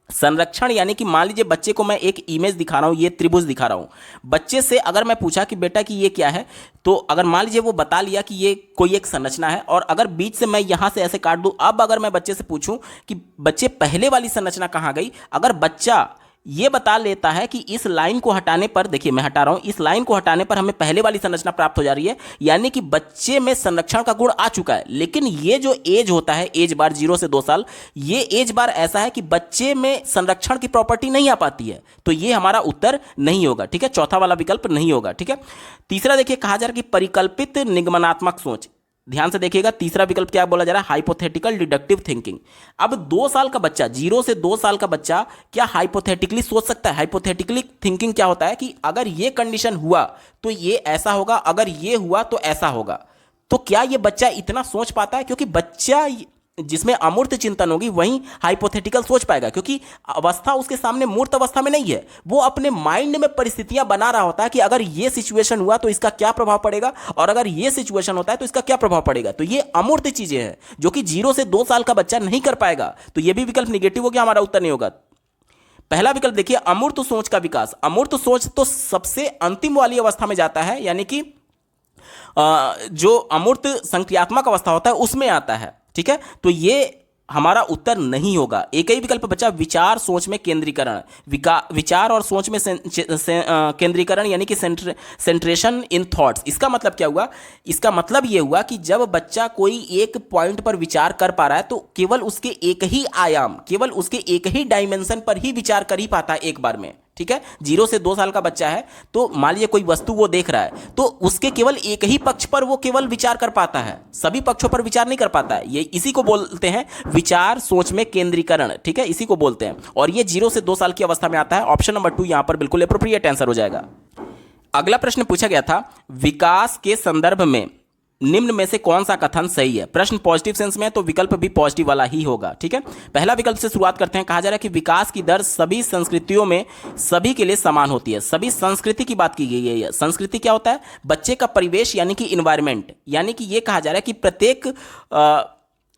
Speaker 1: संरक्षण यानी कि मान लीजिए बच्चे को मैं एक इमेज दिखा रहा हूं, ये त्रिभुज दिखा रहा हूं। बच्चे से अगर मैं पूछा कि बेटा कि ये क्या है, तो अगर मान लीजिए वो बता लिया कि ये कोई एक संरचना है, और अगर बीच से मैं यहां से ऐसे काट दूं, अब अगर मैं बच्चे से पूछूं कि बच्चे पहले वाली संरचना कहां गई, अगर बच्चा ये बता लेता है कि इस लाइन को हटाने पर, देखिए मैं हटा रहा हूं, इस लाइन को हटाने पर हमें पहले वाली संरचना प्राप्त हो जा रही है, यानी कि बच्चे में संरक्षण का गुण आ चुका है। लेकिन ये जो एज होता है, एज बार 0 से 2 साल, ये एज बार ऐसा है कि बच्चे में संरक्षण की प्रॉपर्टी नहीं आ पाती है, तो ये हमारा उत्तर नहीं होगा। ठीक है, चौथा वाला विकल्प नहीं होगा। ठीक है, तीसरा देखिए, कहा जा रहा है कि परिकल्पित निगमनात्मक सोच। ध्यान से देखिएगा, तीसरा विकल्प क्या बोला जा रहा है, हाइपोथेटिकल डिडक्टिव थिंकिंग। अब 2 साल का बच्चा, 0 से 2 साल का बच्चा क्या हाइपोथेटिकली सोच सकता है? हाइपोथेटिकली थिंकिंग क्या होता है कि अगर ये कंडीशन हुआ तो ये ऐसा होगा, अगर ये हुआ तो ऐसा होगा। तो क्या ये बच्चा इतना सोच पाता है? क्योंकि बच्चा जिसमें अमूर्त चिंतन होगी वहीं हाइपोथेटिकल सोच पाएगा, क्योंकि अवस्था उसके सामने मूर्त अवस्था में नहीं है। वो अपने माइंड में परिस्थितियां बना रहा होता है कि अगर ये सिचुएशन हुआ तो इसका क्या प्रभाव पड़ेगा, और अगर ये सिचुएशन होता है तो इसका क्या प्रभाव पड़ेगा। तो ये अमूर्त चीजें हैं जो कि 0 से 2 साल का बच्चा नहीं कर पाएगा। तो ये भी विकल्प निगेटिव हो गया, हमारा उत्तर नहीं होगा। पहला विकल्प देखिए, अमूर्त सोच का विकास। अमूर्त सोच तो सबसे अंतिम वाली अवस्था में जाता है, यानी कि जो अमूर्त संक्रियात्मक अवस्था होता है उसमें आता है। ठीक है, तो ये हमारा उत्तर नहीं होगा। एक ही विकल्प बचा, विचार सोच में केंद्रीकरण। विचार और सोच में केंद्रीकरण यानी कि सेंट्रेशन इन थॉट्स। इसका मतलब क्या हुआ? इसका मतलब ये हुआ कि जब बच्चा कोई एक पॉइंट पर विचार कर पा रहा है तो केवल उसके एक ही आयाम, केवल उसके एक ही डायमेंशन पर ही विचार कर ही पाता है एक बार में। ठीक है, 0 से 2 साल का बच्चा है, तो मान लीजिए कोई वस्तु वो देख रहा है, तो उसके केवल एक ही पक्ष पर वो केवल विचार कर पाता है, सभी पक्षों पर विचार नहीं कर पाता है। ये इसी को बोलते हैं विचार सोच में केंद्रीकरण। ठीक है, इसी को बोलते हैं, और ये 0 से 2 साल की अवस्था में आता है। ऑप्शन नंबर 2 यहां पर बिल्कुल एप्रोप्रिएट आंसर हो जाएगा। अगला प्रश्न पूछा गया था, विकास के संदर्भ में निम्न में से कौन सा कथन सही है। प्रश्न पॉजिटिव सेंस में है तो विकल्प भी पॉजिटिव वाला ही होगा। ठीक है, पहला विकल्प से शुरुआत करते हैं। कहा जा रहा है कि विकास की दर सभी संस्कृतियों में सभी के लिए समान होती है। सभी संस्कृति की बात की गई है। संस्कृति क्या होता है? बच्चे का परिवेश यानी कि इन्वायरमेंट, यानी कि ये कहा जा रहा है कि प्रत्येक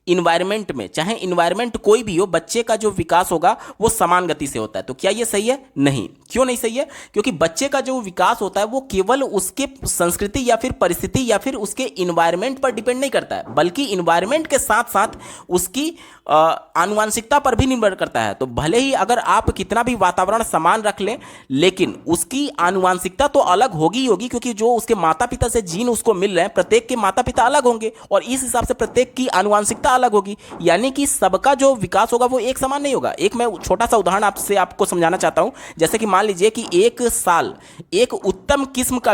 Speaker 1: इन्वायरमेंट में, चाहे इन्वायरमेंट कोई भी हो, बच्चे का जो विकास होगा वो समान गति से होता है। तो क्या ये सही है? नहीं। क्यों नहीं सही है? क्योंकि बच्चे का जो विकास होता है वो केवल उसके संस्कृति या फिर परिस्थिति या फिर उसके इन्वायरमेंट पर डिपेंड नहीं करता है, बल्कि इन्वायरमेंट के साथ साथ उसकी आनुवंशिकता पर भी निर्भर करता है। तो भले ही अगर आप कितना भी वातावरण समान रख लें, लेकिन उसकी आनुवंशिकता तो अलग होगी ही होगी, क्योंकि जो उसके माता पिता से जीन उसको मिल रहे हैं, प्रत्येक के माता पिता अलग होंगे और इस हिसाब से प्रत्येक की आनुवंशिकता अलग होगी, यानी कि सबका जो विकास होगा वो एक समान नहीं होगा। एक मैं छोटा सा उदाहरण आपको समझाना चाहता हूं। जैसे कि मान लीजिए कि एक साल एक उत्तम किस्म का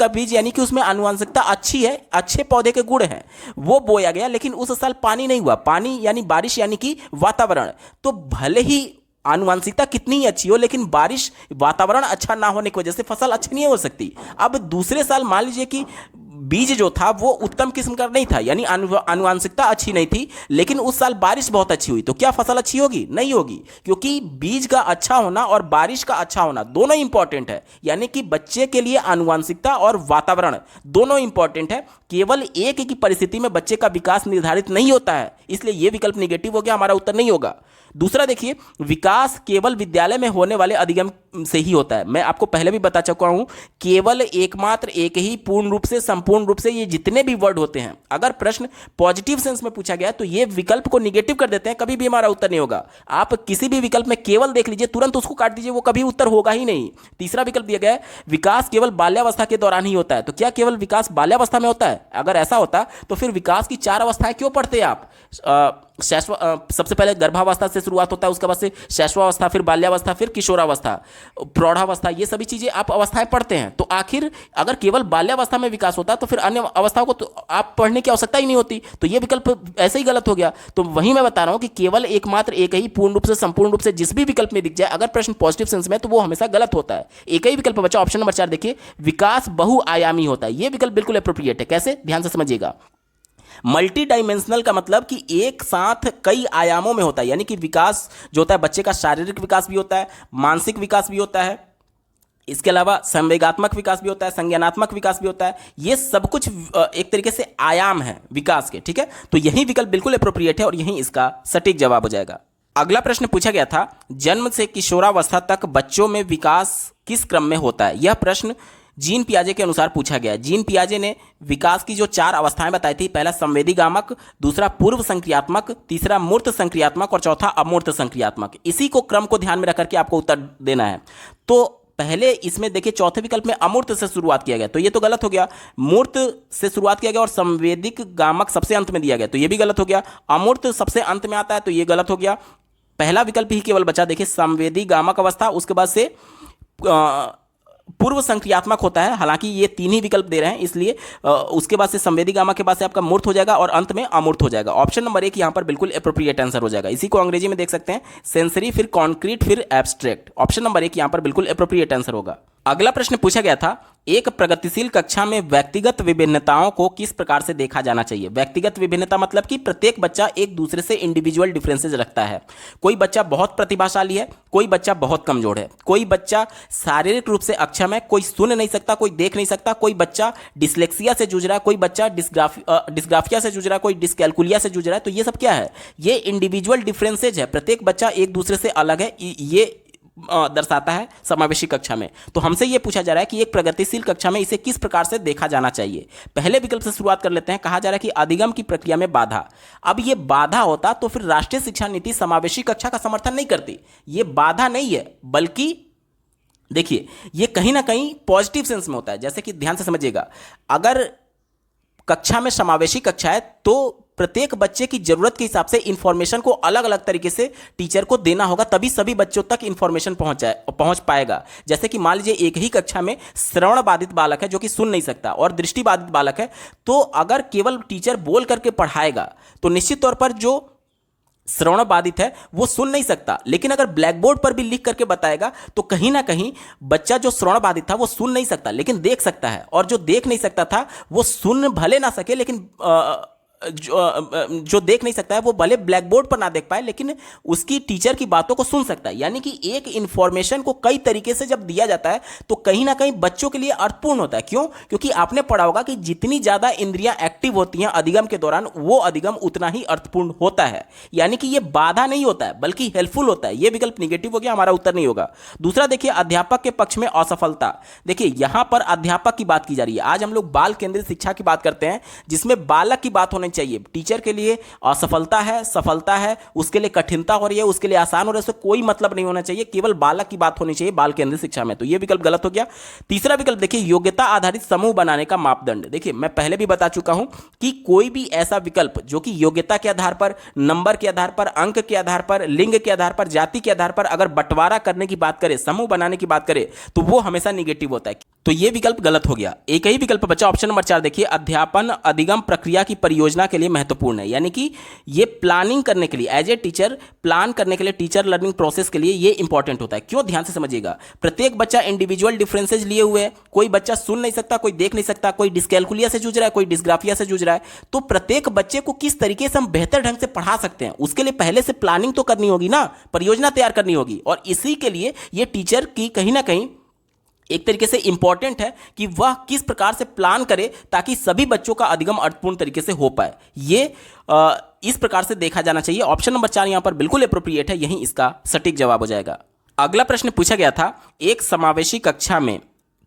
Speaker 1: बीज यानी कि उसमें आनुवंशिकता अच्छी है, अच्छे पौधे के गुण हैं, वो बोया गया, लेकिन उस साल पानी नहीं हुआ। पानी यानी बारिश यानी कि वातावरण। तो भले ही आनुवंशिकता कितनी ही अच्छी हो, लेकिन बारिश वातावरण अच्छा ना होने की वजह से फसल अच्छी नहीं हो सकती। अब दूसरे साल मान लीजिए कि बीज जो था वो उत्तम किस्म का नहीं था, यानी आनुवंशिकता अच्छी नहीं थी, लेकिन उस साल बारिश बहुत अच्छी हुई, तो क्या फसल अच्छी होगी? नहीं होगी, क्योंकि बीज का अच्छा होना और बारिश का अच्छा होना दोनों इंपॉर्टेंट है। यानी कि बच्चे के लिए आनुवंशिकता और वातावरण दोनों इंपॉर्टेंट है। केवल एक की परिस्थिति में बच्चे का विकास निर्धारित नहीं होता है, इसलिए यह विकल्प निगेटिव हो गया, हमारा उत्तर नहीं होगा। दूसरा देखिए, विकास केवल विद्यालय में होने वाले अधिगम से ही होता है। मैं आपको पहले भी बता चुका हूं, केवल एकमात्र एक ही पूर्ण रूप से, संपूर्ण रूप से, ये जितने भी वर्ड होते हैं, अगर प्रश्न पॉजिटिव सेंस में पूछा गया तो ये विकल्प को निगेटिव कर देते हैं, कभी भी हमारा उत्तर नहीं होगा। आप किसी भी विकल्प में केवल देख लीजिए, तुरंत उसको काट दीजिए, वो कभी उत्तर होगा ही नहीं। तीसरा विकल्प दिया गया है, विकास केवल बाल्यावस्था के दौरान ही होता है। तो क्या केवल विकास बाल्यावस्था में होता है? अगर ऐसा होता तो फिर विकास की 4 अवस्थाएं क्यों पढ़ते हैं आप? सबसे पहले गर्भावस्था से शुरुआत होता है, उसके बाद से शैशवावस्था, फिर बाल्यावस्था, फिर किशोरावस्था, प्रौढ़ावस्था, ये सभी चीजें आप अवस्थाएं पढ़ते हैं। तो आखिर अगर केवल बाल्यावस्था में विकास होता तो फिर अन्य अवस्थाओं को तो आप पढ़ने की आवश्यकता ही नहीं होती। तो ये विकल्प ऐसे ही गलत हो गया। तो वही मैं बता रहा हूं कि केवल एकमात्र एक ही पूर्ण रूप से, संपूर्ण रूप से, जिस भी विकल्प में दिख जाए, अगर प्रश्न पॉजिटिव सेंस में, तो वो हमेशा गलत होता है। एक ही विकल्प बचा, ऑप्शन नंबर 4 देखिए, विकास बहुआयामी होता है। यह विकल्प बिल्कुल अप्रोप्रिएट है। कैसे? ध्यान से समझिएगा। मल्टी डायमेंशनल का मतलब कि एक साथ कई आयामों में होता है, यानी कि विकास जो होता है बच्चे का शारीरिक विकास भी होता है, मानसिक विकास भी होता है, इसके अलावा संवेगात्मक विकास भी होता है, संज्ञानात्मक विकास भी होता है। ये सब कुछ एक तरीके से आयाम है विकास के, ठीक है। तो यही विकल्प बिल्कुल अप्रोप्रिएट है और यही इसका सटीक जवाब हो जाएगा। अगला प्रश्न पूछा गया था, जन्म से किशोरावस्था तक बच्चों में विकास किस क्रम में होता है? यह प्रश्न जीन पियाजे के अनुसार पूछा गया। जीन पियाजे ने विकास की जो 4 अवस्थाएं बताई थी, पहला संवेदीगामक, दूसरा पूर्व संक्रियात्मक, तीसरा मूर्त संक्रियात्मक और चौथा अमूर्त संक्रियात्मक। इसी को क्रम को ध्यान में रखकर के आपको उत्तर देना है। तो पहले इसमें देखिए, चौथे विकल्प में अमूर्त से शुरुआत किया गया, तो ये तो गलत हो गया। मूर्त से शुरुआत किया गया और संवेदिक गामक सबसे अंत में दिया गया, तो ये भी गलत हो गया। अमूर्त सबसे अंत में आता है, तो ये गलत हो गया। पहला विकल्प ही केवल बचा, देखिए, संवेदी गामक अवस्था, उसके बाद से पूर्व संक्रियात्मक होता है। हालांकि ये 3 ही विकल्प दे रहे हैं, इसलिए उसके बाद से संवेदी गामा के बाद से आपका मूर्त हो जाएगा और अंत में अमूर्त हो जाएगा। ऑप्शन नंबर 1 यहां पर बिल्कुल एप्रोप्रिएट आंसर हो जाएगा। इसी को अंग्रेजी में देख सकते हैं, सेंसरी, फिर कॉन्क्रीट, फिर एब्स्ट्रैक्ट। ऑप्शन नंबर 1 यहां पर बिल्कुल एप्रोप्रिएट आंसर होगा। अगला प्रश्न पूछा गया था, एक प्रगतिशील कक्षा में व्यक्तिगत विभिन्नताओं को किस प्रकार से देखा जाना चाहिए? व्यक्तिगत विभिन्नता मतलब कि प्रत्येक बच्चा एक दूसरे से इंडिविजुअल डिफरेंसेस रखता है। कोई बच्चा बहुत प्रतिभाशाली है, कोई बच्चा बहुत कमजोर है, कोई बच्चा शारीरिक रूप से अक्षम है, कोई सुन नहीं सकता, कोई देख नहीं सकता, कोई बच्चा डिसलेक्सिया से जूझ रहा है, कोई बच्चा डिस्ग्राफिया से जूझ रहा है, कोई डिसकैलकुलिया से जूझ रहा है। तो ये सब क्या है? ये इंडिविजुअल डिफरेंसेज है। प्रत्येक बच्चा एक दूसरे से अलग है, ये दर्शाता है समावेशी कक्षा में। तो हमसे यह पूछा जा रहा है कि एक प्रगतिशील कक्षा में इसे किस प्रकार से देखा जाना चाहिए। पहले विकल्प से शुरुआत कर लेते हैं। कहा जा रहा है कि अधिगम की प्रक्रिया में बाधा। अब यह बाधा होता तो फिर राष्ट्रीय शिक्षा नीति समावेशी कक्षा का समर्थन नहीं करती। यह बाधा नहीं है, बल्कि देखिए, यह कहीं ना कहीं पॉजिटिव सेंस में होता है। जैसे कि ध्यान से समझिएगा, अगर कक्षा में समावेशी कक्षा है तो प्रत्येक बच्चे की जरूरत के हिसाब से इंफॉर्मेशन को अलग अलग तरीके से टीचर को देना होगा, तभी सभी बच्चों तक इंफॉर्मेशन पहुंच पाएगा। जैसे कि मान लीजिए एक ही कक्षा में श्रवण बाधित बालक है जो कि सुन नहीं सकता और दृष्टि बाधित बालक है, तो अगर केवल टीचर बोल करके पढ़ाएगा तो निश्चित तौर पर जो श्रवण बाधित है वो सुन नहीं सकता, लेकिन अगर ब्लैक बोर्ड पर भी लिख करके बताएगा तो कहीं ना कहीं बच्चा जो श्रवण बाधित था वो सुन नहीं सकता लेकिन देख सकता है, और जो देख नहीं सकता था वो सुन भले ना सके लेकिन जो देख नहीं सकता है वो भले ब्लैक बोर्ड पर ना देख पाए लेकिन उसकी टीचर की बातों को सुन सकता है। यानी कि एक इंफॉर्मेशन को कई तरीके से जब दिया जाता है तो कहीं ना कहीं बच्चों के लिए अर्थपूर्ण होता है। क्यों? क्योंकि आपने पढ़ा होगा कि जितनी ज्यादा इंद्रियां एक्टिव होती हैं अधिगम के दौरान वो अधिगम उतना ही अर्थपूर्ण होता है। यानी कि ये बाधा नहीं होता है बल्कि हेल्पफुल होता है। ये विकल्प निगेटिव हो गया, हमारा उत्तर नहीं होगा। दूसरा देखिए, अध्यापक के पक्ष में असफलता। देखिए यहां पर अध्यापक की बात की जा रही है। आज हम लोग बाल केंद्रित शिक्षा की बात करते हैं जिसमें बालक की बात होनी चाहिए। टीचर के लिए असफलता है, सफलता है, उसके लिए कठिनता हो रही है, उसके लिए आसान हो रहा है, उससे कोई मतलब नहीं होना चाहिए, केवल बालक की बात होनी चाहिए बाल केंद्रित शिक्षा में। तो यह विकल्प गलत हो गया। तीसरा विकल्प देखिए, योग्यता आधारित समूह बनाने का मापदंड। देखिए मैं पहले भी बता चुका हूं कि कोई भी ऐसा विकल्प जो कि योग्यता के आधार पर, नंबर के आधार पर, अंक के आधार पर, लिंग के आधार पर, जाति के आधार पर अगर बंटवारा करने की बात करे, समूह बनाने की बात करे तो वो हमेशा निगेटिव होता है। तो यह विकल्प गलत हो गया। एक ही विकल्प बचा, ऑप्शन नंबर 4 देखिए, अध्यापन अधिगम प्रक्रिया की परियोजना के लिए महत्वपूर्ण है। यानी कि ये प्लानिंग करने के लिए, एज ए टीचर प्लान करने के लिए, टीचर लर्निंग प्रोसेस के लिए ये इंपॉर्टेंट होता है। क्यों? ध्यान से समझिएगा। प्रत्येक बच्चा इंडिविजुअल डिफरेंसेज लिए हुए है। कोई बच्चा सुन नहीं सकता, कोई देख नहीं सकता, कोई डिस्कैलकुलिया से जूझ रहा है, कोई डिस्ग्राफिया से जूझ रहा है। तो प्रत्येक बच्चे को किस तरीके से हम बेहतर ढंग से पढ़ा सकते हैं उसके लिए पहले से प्लानिंग तो करनी होगी ना, परियोजना तैयार करनी होगी। और इसी के लिए ये टीचर की कहीं ना कहीं एक तरीके से इंपॉर्टेंट है कि वह किस प्रकार से प्लान करे ताकि सभी बच्चों का अधिगम अर्थपूर्ण तरीके से हो पाए। ये इस प्रकार से देखा जाना चाहिए। ऑप्शन नंबर 4 यहां पर बिल्कुल अप्रोप्रिएट है, यही इसका सटीक जवाब हो जाएगा। अगला प्रश्न पूछा गया था, एक समावेशी कक्षा में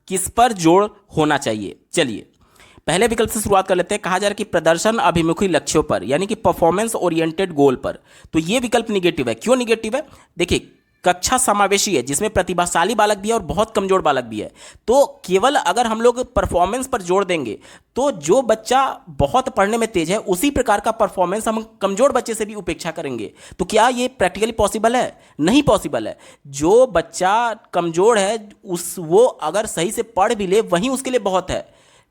Speaker 1: किस पर जोर होना चाहिए। चलिए पहले विकल्प से शुरुआत कर लेते हैं। कहा जा रहा है कि प्रदर्शन अभिमुखी लक्ष्यों पर, यानी कि परफॉर्मेंस ओरिएंटेड गोल पर। तो यह विकल्प निगेटिव है। क्यों निगेटिव है? देखिए कक्षा समावेशी है जिसमें प्रतिभाशाली बालक भी है और बहुत कमजोर बालक भी है। तो केवल अगर हम लोग परफॉर्मेंस पर जोर देंगे तो जो बच्चा बहुत पढ़ने में तेज है उसी प्रकार का परफॉर्मेंस हम कमजोर बच्चे से भी उपेक्षा करेंगे। तो क्या ये प्रैक्टिकली पॉसिबल है? नहीं पॉसिबल है। जो बच्चा कमजोर है वो अगर सही से पढ़ भी ले वही उसके लिए बहुत है।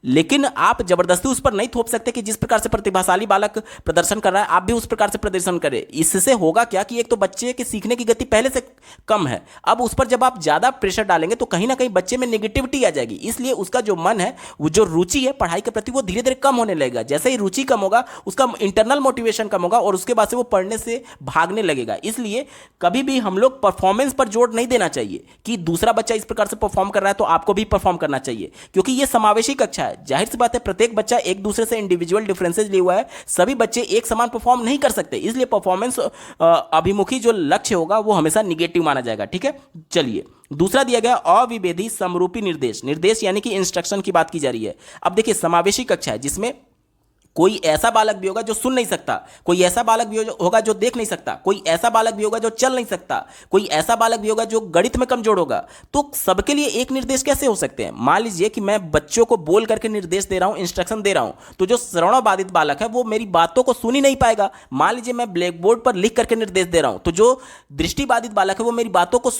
Speaker 1: लेकिन आप जबरदस्ती उस पर नहीं थोप सकते कि जिस प्रकार से प्रतिभाशाली बालक प्रदर्शन कर रहा है आप भी उस प्रकार से प्रदर्शन करें। इससे होगा क्या कि एक तो बच्चे के सीखने की गति पहले से कम है, अब उस पर जब आप ज्यादा प्रेशर डालेंगे तो कहीं ना कहीं बच्चे में नेगेटिविटी आ जाएगी। इसलिए उसका जो मन है, वो जो रुचि है पढ़ाई के प्रति, वो धीरे धीरे कम होने लगेगा। जैसे ही रुचि कम होगा उसका इंटरनल मोटिवेशन कम होगा और उसके बाद से वो पढ़ने से भागने लगेगा। इसलिए कभी भी हम लोग परफॉर्मेंस पर जोर नहीं देना चाहिए कि दूसरा बच्चा इस प्रकार से परफॉर्म कर रहा है तो आपको भी परफॉर्म करना चाहिए, क्योंकि ये समावेशी कक्षा है। जाहिर सी बात है प्रत्येक बच्चा एक दूसरे से इंडिविजुअल डिफरेंसेस लिए हुआ है, सभी बच्चे एक समान परफॉर्म नहीं कर सकते। इसलिए परफॉर्मेंस अभिमुखी जो लक्ष्य होगा वो हमेशा निगेटिव माना जाएगा। ठीक है, चलिए दूसरा दिया गया अविभेदी समरूपी निर्देश। निर्देश यानी कि इंस्ट्रक्शन की बात की जा रही है। अब देखिए समावेशी कक्षा है जिसमें कोई ऐसा बालक भी होगा जो सुन नहीं सकता, कोई ऐसा बालक भी होगा जो देख नहीं सकता, कोई ऐसा बालक भी होगा जो चल नहीं सकता, कोई ऐसा बालक भी होगा जो गणित में कमजोर होगा। तो सबके लिए एक निर्देश कैसे हो सकते हैं? मान लीजिए कि मैं बच्चों को बोल करके निर्देश दे रहा हूं, इंस्ट्रक्शन दे रहा हूं, तो जो श्रवणबाधित बालक है वो मेरी बातों को सुन ही नहीं पाएगा। मान लीजिए मैं ब्लैक बोर्ड पर लिख करके निर्देश दे रहा हूं, तो जो दृष्टिबाधित बालक है वो मेरी बातों को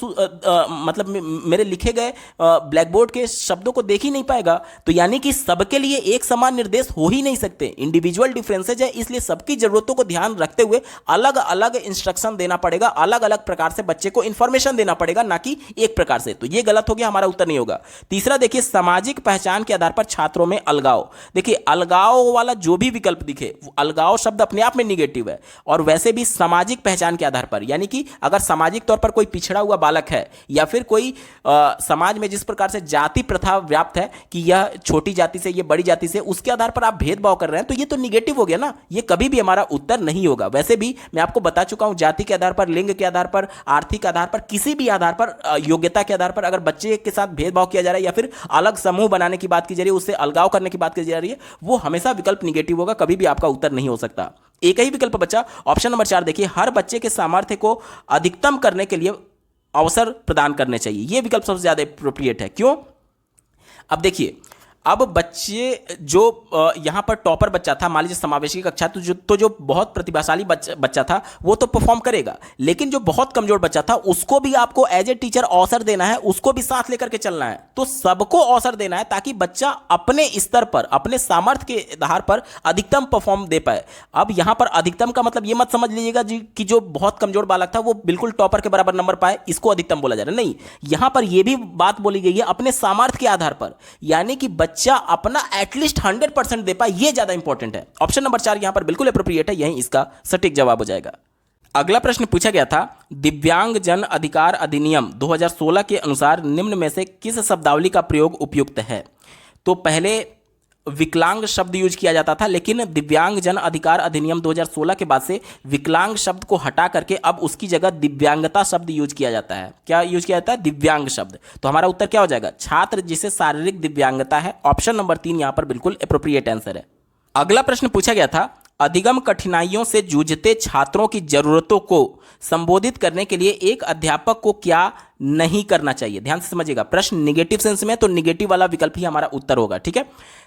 Speaker 1: मतलब मेरे लिखे गए ब्लैक बोर्ड के शब्दों को देख ही नहीं पाएगा। तो यानी कि सबके लिए एक समान निर्देश हो ही नहीं सकते, इंडिविजुअल डिफरेंसेज है। इसलिए सबकी जरूरतों को ध्यान रखते हुए अलग अलग इंस्ट्रक्शन देना पड़ेगा, अलग अलग प्रकार से बच्चे को इंफॉर्मेशन देना पड़ेगा, ना कि एक प्रकार से। तो यह गलत हो गया, हमारा उत्तर नहीं होगा। तीसरा देखिए सामाजिक पहचान के आधार पर छात्रों में अलगाव। देखिए अलगाव वाला जो भी विकल्प दिखे, अलगाव शब्द अपने आप में निगेटिव है। और वैसे भी सामाजिक पहचान के आधार पर, यानी कि अगर सामाजिक तौर पर कोई पिछड़ा हुआ बालक है या फिर कोई समाज में जिस प्रकार से जाति प्रथा व्याप्त है कि यह छोटी जाति से, यह बड़ी जाति से, उसके आधार पर आप भेदभाव कर रहे हैं, तो यह तो निगेटिव हो गया ना, ये कभी भी हमारा उत्तर नहीं होगा। वैसे भी मैं आपको बता चुका हूं, जाति के आधार पर, लिंग के आधार पर, आर्थिक आधार पर, किसी भी आधार पर, योग्यता के आधार पर अगर बच्चे के साथ भेदभाव किया जा रहा है या फिर अलग समूह बनाने की बात की जा रही है, उससे अलगाव करने की बात की जा रही है, वो हमेशा विकल्प निगेटिव होगा, कभी भी आपका उत्तर नहीं हो सकता। एक ही विकल्प बचा, ऑप्शन नंबर 4 देखिए, हर बच्चे के सामर्थ्य को अधिकतम करने के लिए अवसर प्रदान करने चाहिए। यह विकल्प सबसे ज्यादा एप्रोप्रिएट है। क्यों? अब देखिए, अब बच्चे जो यहाँ पर टॉपर बच्चा था, मान लीजिए समावेशी कक्षा, तो जो बहुत प्रतिभाशाली बच्चा था वो तो परफॉर्म करेगा, लेकिन जो बहुत कमजोर बच्चा था उसको भी आपको एज ए टीचर अवसर देना है, उसको भी साथ लेकर के चलना है। तो सबको अवसर देना है ताकि बच्चा अपने स्तर पर, अपने सामर्थ्य के आधार पर अधिकतम परफॉर्म दे पाए। अब यहाँ पर अधिकतम का मतलब ये मत समझ लीजिएगा जी कि जो बहुत कमजोर बालक था वो बिल्कुल टॉपर के बराबर नंबर पाए, इसको अधिकतम बोला जा रहा है। नहीं, यहाँ पर यह भी बात बोली गई है अपने सामर्थ्य के आधार पर, यानी कि बच्चा अपना एटलीस्ट 100% दे पाए, ये ज्यादा इंपॉर्टेंट है। ऑप्शन नंबर 4 यहां पर बिल्कुल अप्रोप्रिएट है, यही इसका सटीक जवाब हो जाएगा। अगला प्रश्न पूछा गया था, दिव्यांग जन अधिकार अधिनियम 2016 के अनुसार निम्न में से किस शब्दावली का प्रयोग उपयुक्त है? तो पहले विकलांग शब्द यूज किया जाता था, लेकिन दिव्यांग जन अधिकार अधिनियम 2016 के बाद से विकलांग शब्द को हटा करके अब उसकी जगह दिव्यांगता शब्द यूज किया जाता है। क्या यूज किया जाता है? दिव्यांग शब्द। तो हमारा उत्तर क्या हो जाएगा? छात्र जिसे शारीरिक दिव्यांगता है। ऑप्शन नंबर 3 यहां पर बिल्कुल एप्रोप्रिएट आंसर है। अगला प्रश्न पूछा गया था, अधिगम कठिनाइयों से जूझते छात्रों की जरूरतों को संबोधित करने के लिए एक अध्यापक को क्या नहीं करना चाहिए? ध्यान से समझिएगा, प्रश्न निगेटिव सेंस में, तो निगेटिव वाला विकल्प ही हमारा उत्तर होगा। ठीक है,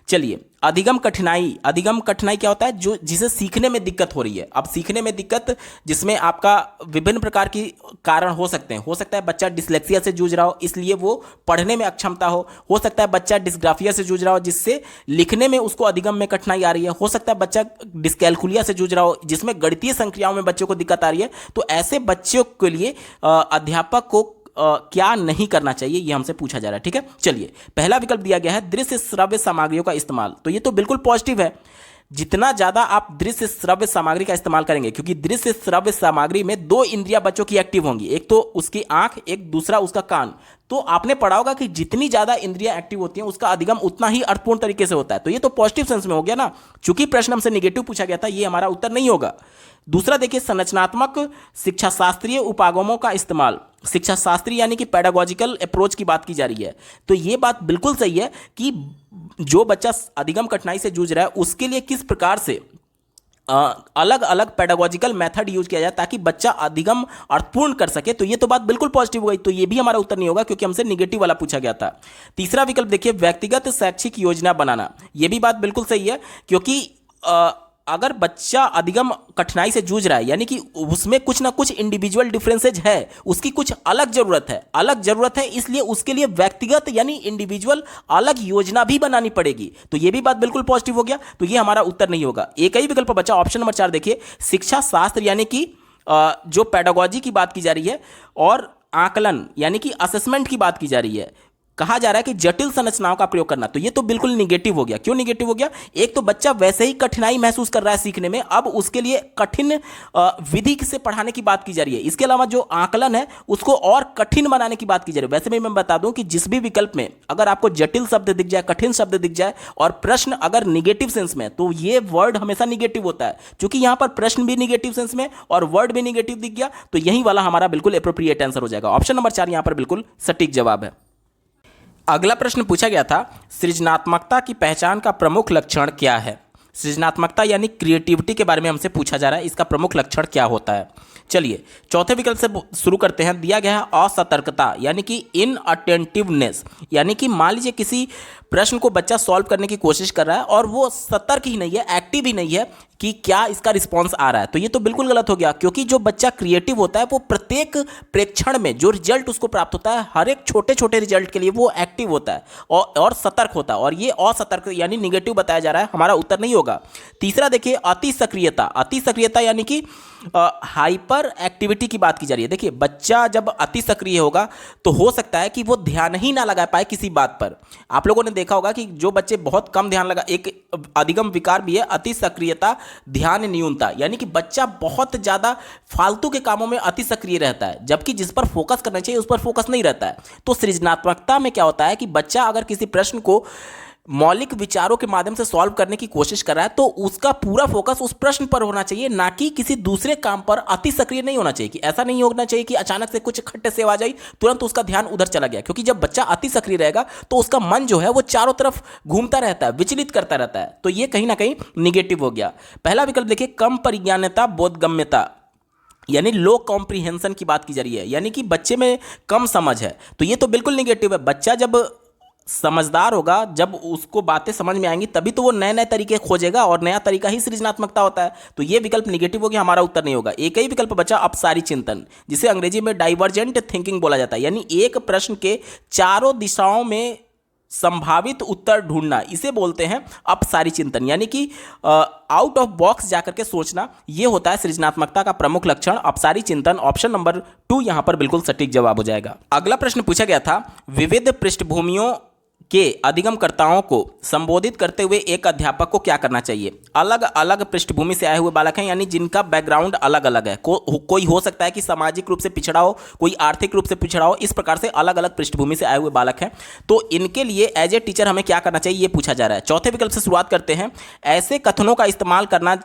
Speaker 1: चलिए, अधिगम कठिनाई क्या होता है? जो जिसे सीखने में दिक्कत हो रही है। अब सीखने में दिक्कत जिसमें आपका विभिन्न प्रकार की कारण हो सकते हैं। हो सकता है बच्चा डिसलेक्सिया से जूझ रहा हो, इसलिए वो पढ़ने में अक्षमता हो सकता है बच्चा डिस्ग्राफिया से जूझ रहा हो, जिससे लिखने में उसको अधिगम में कठिनाई आ रही है। हो सकता है बच्चा डिस्कैलकुलिया से जूझ रहा हो, जिसमें गणितीय संक्रियाओं में बच्चों को दिक्कत आ रही है। तो ऐसे बच्चों के लिए अध्यापक को क्या नहीं करना चाहिए, ये हमसे पूछा जा रहा है। ठीक है, चलिए, पहला विकल्प दिया गया है दृश्य श्रव्य सामग्रियों का इस्तेमाल। तो ये तो बिल्कुल पॉजिटिव है। जितना ज्यादा आप दृश्य श्रव्य सामग्री का इस्तेमाल करेंगे, क्योंकि दृश्य श्रव्य सामग्री में 2 इंद्रियां बच्चों की एक्टिव होंगी, एक तो उसकी आंख, एक दूसरा उसका कान। तो आपने पढ़ा होगा कि जितनी ज्यादा इंद्रियां एक्टिव होती हैं उसका अधिगम उतना ही अर्थपूर्ण तरीके से होता है। तो ये तो पॉजिटिव सेंस में हो गया ना। चूंकि प्रश्न हमसे निगेटिव पूछा गया था, ये हमारा उत्तर नहीं होगा। दूसरा देखिए, संरचनात्मक शिक्षा शास्त्रीय उपागमों का इस्तेमाल। शिक्षा शास्त्री यानी कि पेडागोजिकल अप्रोच की बात की जा रही है। तो ये बात बिल्कुल सही है कि जो बच्चा अधिगम कठिनाई से जूझ रहा है उसके लिए किस प्रकार से अलग अलग पेडागोजिकल मेथड यूज किया जाए ताकि बच्चा अधिगम अर्थपूर्ण कर सके। तो ये तो बात बिल्कुल पॉजिटिव हो गई। तो ये भी हमारा उत्तर नहीं होगा, क्योंकि हमसे निगेटिव वाला पूछा गया था। तीसरा विकल्प देखिए, व्यक्तिगत शैक्षिक योजना बनाना। ये भी बात बिल्कुल सही है, क्योंकि अगर बच्चा अधिगम कठिनाई से जूझ रहा है, यानी कि उसमें कुछ ना कुछ इंडिविजुअल डिफरेंसेज है, उसकी कुछ अलग जरूरत है, इसलिए उसके लिए व्यक्तिगत यानी इंडिविजुअल अलग योजना भी बनानी पड़ेगी। तो ये भी बात बिल्कुल पॉजिटिव हो गया। तो ये हमारा उत्तर नहीं होगा। एक ही विकल्प बचा, ऑप्शन नंबर 4 देखिए, शिक्षा शास्त्र यानी कि जो पेडागोजी की बात की जा रही है और आकलन यानी कि असेसमेंट की बात की जा रही है। कहा जा रहा है कि जटिल संरचनाओं का प्रयोग करना। तो ये तो बिल्कुल निगेटिव हो गया। क्यों निगेटिव हो गया? एक तो बच्चा वैसे ही कठिनाई महसूस कर रहा है सीखने में, अब उसके लिए कठिन विधि से पढ़ाने की बात की जा रही है। इसके अलावा जो आकलन है उसको और कठिन बनाने की बात की जा रही है। वैसे भी मैं बता दूं कि जिस भी विकल्प में अगर आपको जटिल शब्द दिख जाए, कठिन शब्द दिख जाए और प्रश्न अगर निगेटिव सेंस में, तो ये वर्ड हमेशा निगेटिव होता है। क्योंकि यहां पर प्रश्न भी निगेटिव सेंस में और वर्ड भी निगेटिव दिख गया, तो यही वाला हमारा बिल्कुल एप्रोप्रिएट आंसर हो जाएगा। ऑप्शन नंबर 4 यहां पर बिल्कुल सटीक जवाब है। अगला प्रश्न पूछा गया था, सृजनात्मकता की पहचान का प्रमुख लक्षण क्या है? सृजनात्मकता यानी क्रिएटिविटी के बारे में हमसे पूछा जा रहा है, इसका प्रमुख लक्षण क्या होता है? चलिए, चौथे विकल्प से शुरू करते हैं। दिया गया है असतर्कता यानी कि इनअटेंटिवनेस, यानी कि मान लीजिए किसी प्रश्न को बच्चा सॉल्व करने की कोशिश कर रहा है और वो सतर्क ही नहीं है, एक्टिव ही नहीं है कि क्या इसका रिस्पॉन्स आ रहा है। तो ये तो बिल्कुल गलत हो गया, क्योंकि जो बच्चा क्रिएटिव होता है वो प्रत्येक प्रेक्षण में जो रिजल्ट उसको प्राप्त होता है, हर एक छोटे छोटे रिजल्ट के लिए वो एक्टिव होता है और सतर्क होता है। और ये असतर्क यानी निगेटिव बताया जा रहा है, हमारा उत्तर नहीं होगा। तीसरा देखिए, अति सक्रियता यानी कि हाइपर एक्टिविटी की बात की जा रही है। देखिए, बच्चा जब अति सक्रिय होगा तो हो सकता है कि वो ध्यान ही ना लगा पाए किसी बात पर। आप लोगों ने देखा होगा कि जो बच्चे बहुत कम ध्यान लगा, एक अधिगम विकार भी है अति सक्रियता ध्यान न्यूनता, यानी कि बच्चा बहुत ज्यादा फालतू के कामों में अति सक्रिय रहता है, जबकि जिस पर फोकस करना चाहिए उस पर फोकस नहीं रहता है। तो सृजनात्मकता में क्या होता है कि बच्चा अगर किसी प्रश्न को मौलिक विचारों के माध्यम से सॉल्व करने की कोशिश कर रहा है तो उसका पूरा फोकस उस प्रश्न पर होना चाहिए, ना कि किसी दूसरे काम पर अति सक्रिय नहीं होना चाहिए। कि ऐसा नहीं होना चाहिए कि अचानक से कुछ खट्टे सेव आ जाए, तुरंत उसका ध्यान उधर चला गया। क्योंकि जब बच्चा अति सक्रिय रहेगा तो उसका मन जो है वो चारों तरफ घूमता रहता है, विचलित करता रहता है। तो ये कहीं ना कहीं निगेटिव हो गया। पहला विकल्प देखिए, कम परिज्ञानता बोधगम्यता यानी लो कॉम्प्रिहेंशन की बात की जा रही है, यानी कि बच्चे में कम समझ है। तो ये तो बिल्कुल निगेटिव है। बच्चा जब समझदार होगा, जब उसको बातें समझ में आएंगी तभी तो वो नए नए तरीके खोजेगा, और नया तरीका ही सृजनात्मकता होता है। तो ये विकल्प निगेटिव हो गया, हमारा उत्तर नहीं होगा। एक ही विकल्प बचा, अपसारी चिंतन, जिसे अंग्रेजी में डाइवर्जेंट थिंकिंग बोला जाता है, यानी एक प्रश्न के चारों दिशाओं में संभावित उत्तर ढूंढना, इसे बोलते हैं अपसारी चिंतन, यानी कि आउट ऑफ बॉक्स जाकर के सोचना। ये होता है सृजनात्मकता का प्रमुख लक्षण, अपसारी चिंतन। ऑप्शन नंबर 2 यहां पर बिल्कुल सटीक जवाब हो जाएगा। अगला प्रश्न पूछा गया था, विविध पृष्ठभूमियों के अधिगमकर्ताओं को संबोधित करते हुए एक अध्यापक को क्या करना चाहिए? अलग अलग पृष्ठभूमि से आए हुए बालक हैं, यानी जिनका बैकग्राउंड अलग अलग है। कोई हो सकता है कि सामाजिक रूप से पिछड़ा हो, कोई आर्थिक रूप से पिछड़ा हो, इस प्रकार से अलग अलग पृष्ठभूमि से आए हुए बालक हैं। तो इनके लिए एज ए टीचर हमें क्या करना चाहिए, ये पूछा जा रहा है। चौथे विकल्प से शुरुआत करते हैं। ऐसे कथनों का इस्तेमाल करना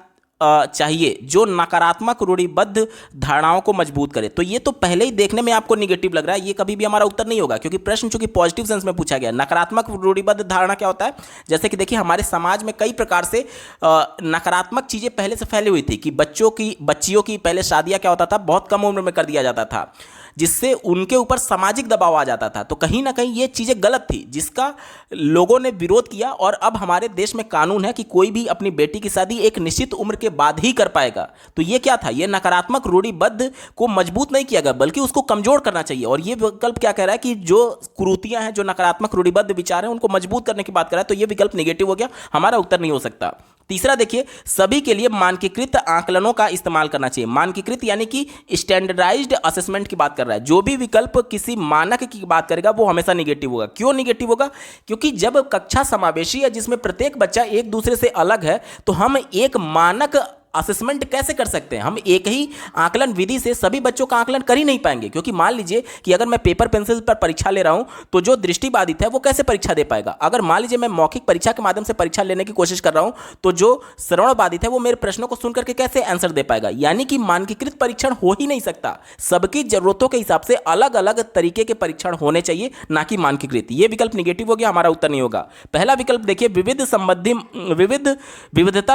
Speaker 1: चाहिए जो नकारात्मक रूढ़िबद्ध धारणाओं को मजबूत करे। तो ये तो पहले ही देखने में आपको निगेटिव लग रहा है, ये कभी भी हमारा उत्तर नहीं होगा, क्योंकि प्रश्न चूंकि पॉजिटिव सेंस में पूछा गया। नकारात्मक रूढ़िबद्ध धारणा क्या होता है? जैसे कि देखिए, हमारे समाज में कई प्रकार से नकारात्मक चीजें पहले से फैली हुई थी कि बच्चियों की पहले शादियां क्या होता था, बहुत कम उम्र में कर दिया जाता था, जिससे उनके ऊपर सामाजिक दबाव आ जाता था। तो कहीं ना कहीं ये चीज़ें गलत थी, जिसका लोगों ने विरोध किया। और अब हमारे देश में कानून है कि कोई भी अपनी बेटी की शादी एक निश्चित उम्र के बाद ही कर पाएगा। तो ये क्या था? ये नकारात्मक रूढ़िबद्ध को मजबूत नहीं किया गया, बल्कि उसको कमजोर करना चाहिए। और ये विकल्प क्या कह रहा है कि जो कुरीतियां हैं, जो नकारात्मक रूढ़िबद्ध विचार हैं, उनको मजबूत करने की बात कर रहा है। तो ये विकल्प नेगेटिव हो गया, हमारा उत्तर नहीं हो सकता। तीसरा देखिए, सभी के लिए मानकीकृत आकलनों का इस्तेमाल करना चाहिए। मानकीकृत यानी कि स्टैंडर्डाइज्ड असेसमेंट की बात कर रहा है। जो भी विकल्प किसी मानक की बात करेगा वो हमेशा निगेटिव होगा। क्यों निगेटिव होगा? क्योंकि जब कक्षा समावेशी है, जिसमें प्रत्येक बच्चा एक दूसरे से अलग है, तो हम एक मानक असेसमेंट कैसे कर सकते हैं? हम एक ही आकलन विधि से सभी बच्चों का आकलन कर ही नहीं पाएंगे। क्योंकि मान लीजिए कि अगर मैं पेपर पेंसिल पर परीक्षा ले रहा हूं, तो जो दृष्टिबाधित है वो कैसे परीक्षा दे पाएगा? अगर मान लीजिए मैं मौखिक परीक्षा के माध्यम से परीक्षा लेने की कोशिश कर रहा हूं, तो जो श्रवण बाधित है वो मेरे प्रश्नों को सुन करके कैसे आंसर दे पाएगा? यानी कि मानकीकृत परीक्षण हो ही नहीं सकता। सबकी जरूरतों के हिसाब से अलग अलग तरीके के परीक्षण होने चाहिए, ना कि मानकीकृत। ये विकल्प निगेटिव हो गया, हमारा उत्तर नहीं होगा। पहला विकल्प देखिए, विविधता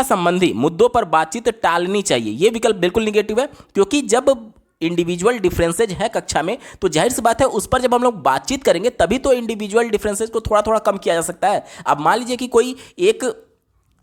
Speaker 1: संबंधी मुद्दों पर बातचीत टालनी चाहिए। ये विकल्प बिल्कुल निगेटिव है, क्योंकि जब इंडिविजुअल डिफरेंसेज है कक्षा में, तो जाहिर सी बात है उस पर जब हम लोग बातचीत करेंगे तभी तो इंडिविजुअल डिफरेंसेज को थोड़ा थोड़ा कम किया जा सकता है। अब मान लीजिए कि कोई एक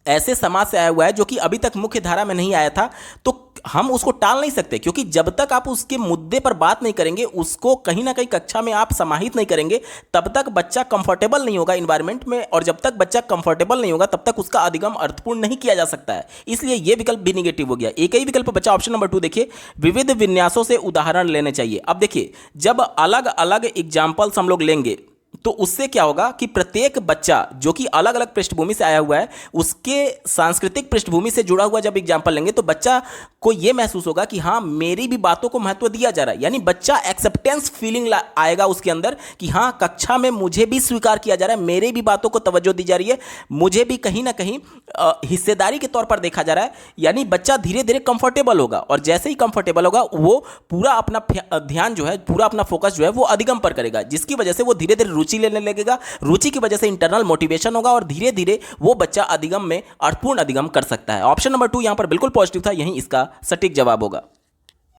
Speaker 1: ऐसे समाज से आया हुआ है जो कि अभी तक मुख्य धारा में नहीं आया था, तो हम उसको टाल नहीं सकते, क्योंकि जब तक आप उसके मुद्दे पर बात नहीं करेंगे, उसको कहीं ना कहीं कक्षा में आप समाहित नहीं करेंगे, तब तक बच्चा कंफर्टेबल नहीं होगा इन्वायरमेंट में। और जब तक बच्चा कंफर्टेबल नहीं होगा, तब तक उसका अधिगम अर्थपूर्ण नहीं किया जा सकता है। इसलिए यह विकल्प भी निगेटिव हो गया। एक ही विकल्प बचा, ऑप्शन नंबर 2 देखिए, विविध विन्यासों से उदाहरण लेने चाहिए। अब देखिए, जब अलग अलग एग्जाम्पल्स हम लोग लेंगे, तो उससे क्या होगा कि प्रत्येक बच्चा जो कि अलग अलग पृष्ठभूमि से आया हुआ है, उसके सांस्कृतिक पृष्ठभूमि से जुड़ा हुआ जब एग्जाम्पल लेंगे, तो बच्चा को यह महसूस होगा कि हाँ, मेरी भी बातों को महत्व दिया जा रहा है। यानी बच्चा एक्सेप्टेंस फीलिंग आएगा उसके अंदर कि हाँ, कक्षा में मुझे भी स्वीकार किया जा रहा है, मेरी भी बातों को तवज्जो दी जा रही है, मुझे भी कहीं ना कहीं हिस्सेदारी के तौर पर देखा जा रहा है। यानी बच्चा धीरे धीरे कंफर्टेबल होगा, और जैसे ही कंफर्टेबल होगा, वो पूरा अपना ध्यान जो है, पूरा अपना फोकस जो है वो अधिगम पर करेगा, जिसकी वजह से वो धीरे धीरे रुचि लेने लगेगा। रुचि की वजह से इंटरनल मोटिवेशन होगा, और धीरे धीरे वो बच्चा अधिगम में अर्थपूर्ण अधिगम कर सकता है। ऑप्शन नंबर 2 यहां पर बिल्कुल पॉजिटिव था, यही इसका सटीक जवाब होगा।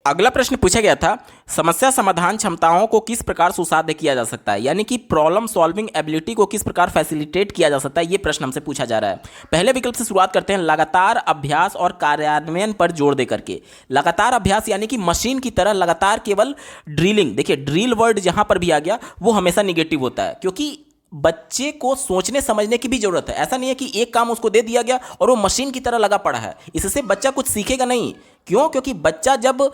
Speaker 1: अगला प्रश्न पूछा गया था, समस्या समाधान क्षमताओं को किस प्रकार सुसाध्य किया जा सकता है? यानी कि प्रॉब्लम सॉल्विंग एबिलिटी को किस प्रकार फैसिलिटेट किया जा सकता है, यह प्रश्न हमसे पूछा जा रहा है। पहले विकल्प से शुरुआत करते हैं, लगातार अभ्यास और कार्यान्वयन पर जोर देकर के। लगातार अभ्यास यानी कि मशीन की तरह लगातार केवल ड्रिलिंग। देखिए, ड्रिल वर्ड जहां पर भी आ गया वो हमेशा निगेटिव होता है, क्योंकि बच्चे को सोचने समझने की भी जरूरत है। ऐसा नहीं है कि एक काम उसको दे दिया गया और वो मशीन की तरह लगा पड़ा है, इससे बच्चा कुछ सीखेगा नहीं। क्यों? क्योंकि बच्चा जब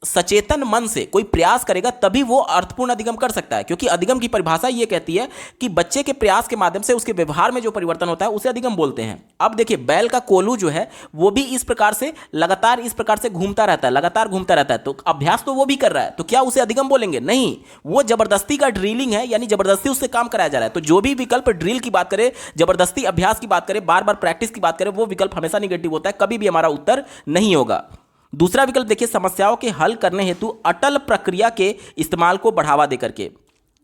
Speaker 1: सचेतन मन से कोई प्रयास करेगा, तभी वो अर्थपूर्ण अधिगम कर सकता है। क्योंकि अधिगम की परिभाषा ये कहती है कि बच्चे के प्रयास के माध्यम से उसके व्यवहार में जो परिवर्तन होता है, उसे अधिगम बोलते हैं। अब देखिए, बैल का कोल्हू जो है वो भी इस प्रकार से लगातार इस प्रकार से घूमता रहता है, लगातार घूमता रहता है, तो अभ्यास तो वो भी कर रहा है, तो क्या उसे अधिगम बोलेंगे? नहीं, वो जबरदस्ती का ड्रिलिंग है, यानी जबरदस्ती उससे काम कराया जा रहा है। तो जो भी विकल्प ड्रिल की बात करे, जबरदस्ती अभ्यास की बात करे, बार बार प्रैक्टिस की बात करे, वो विकल्प हमेशा निगेटिव होता है, कभी भी हमारा उत्तर नहीं होगा। दूसरा विकल्प देखिए, समस्याओं के हल करने हेतु अटल प्रक्रिया के इस्तेमाल को बढ़ावा देकर के,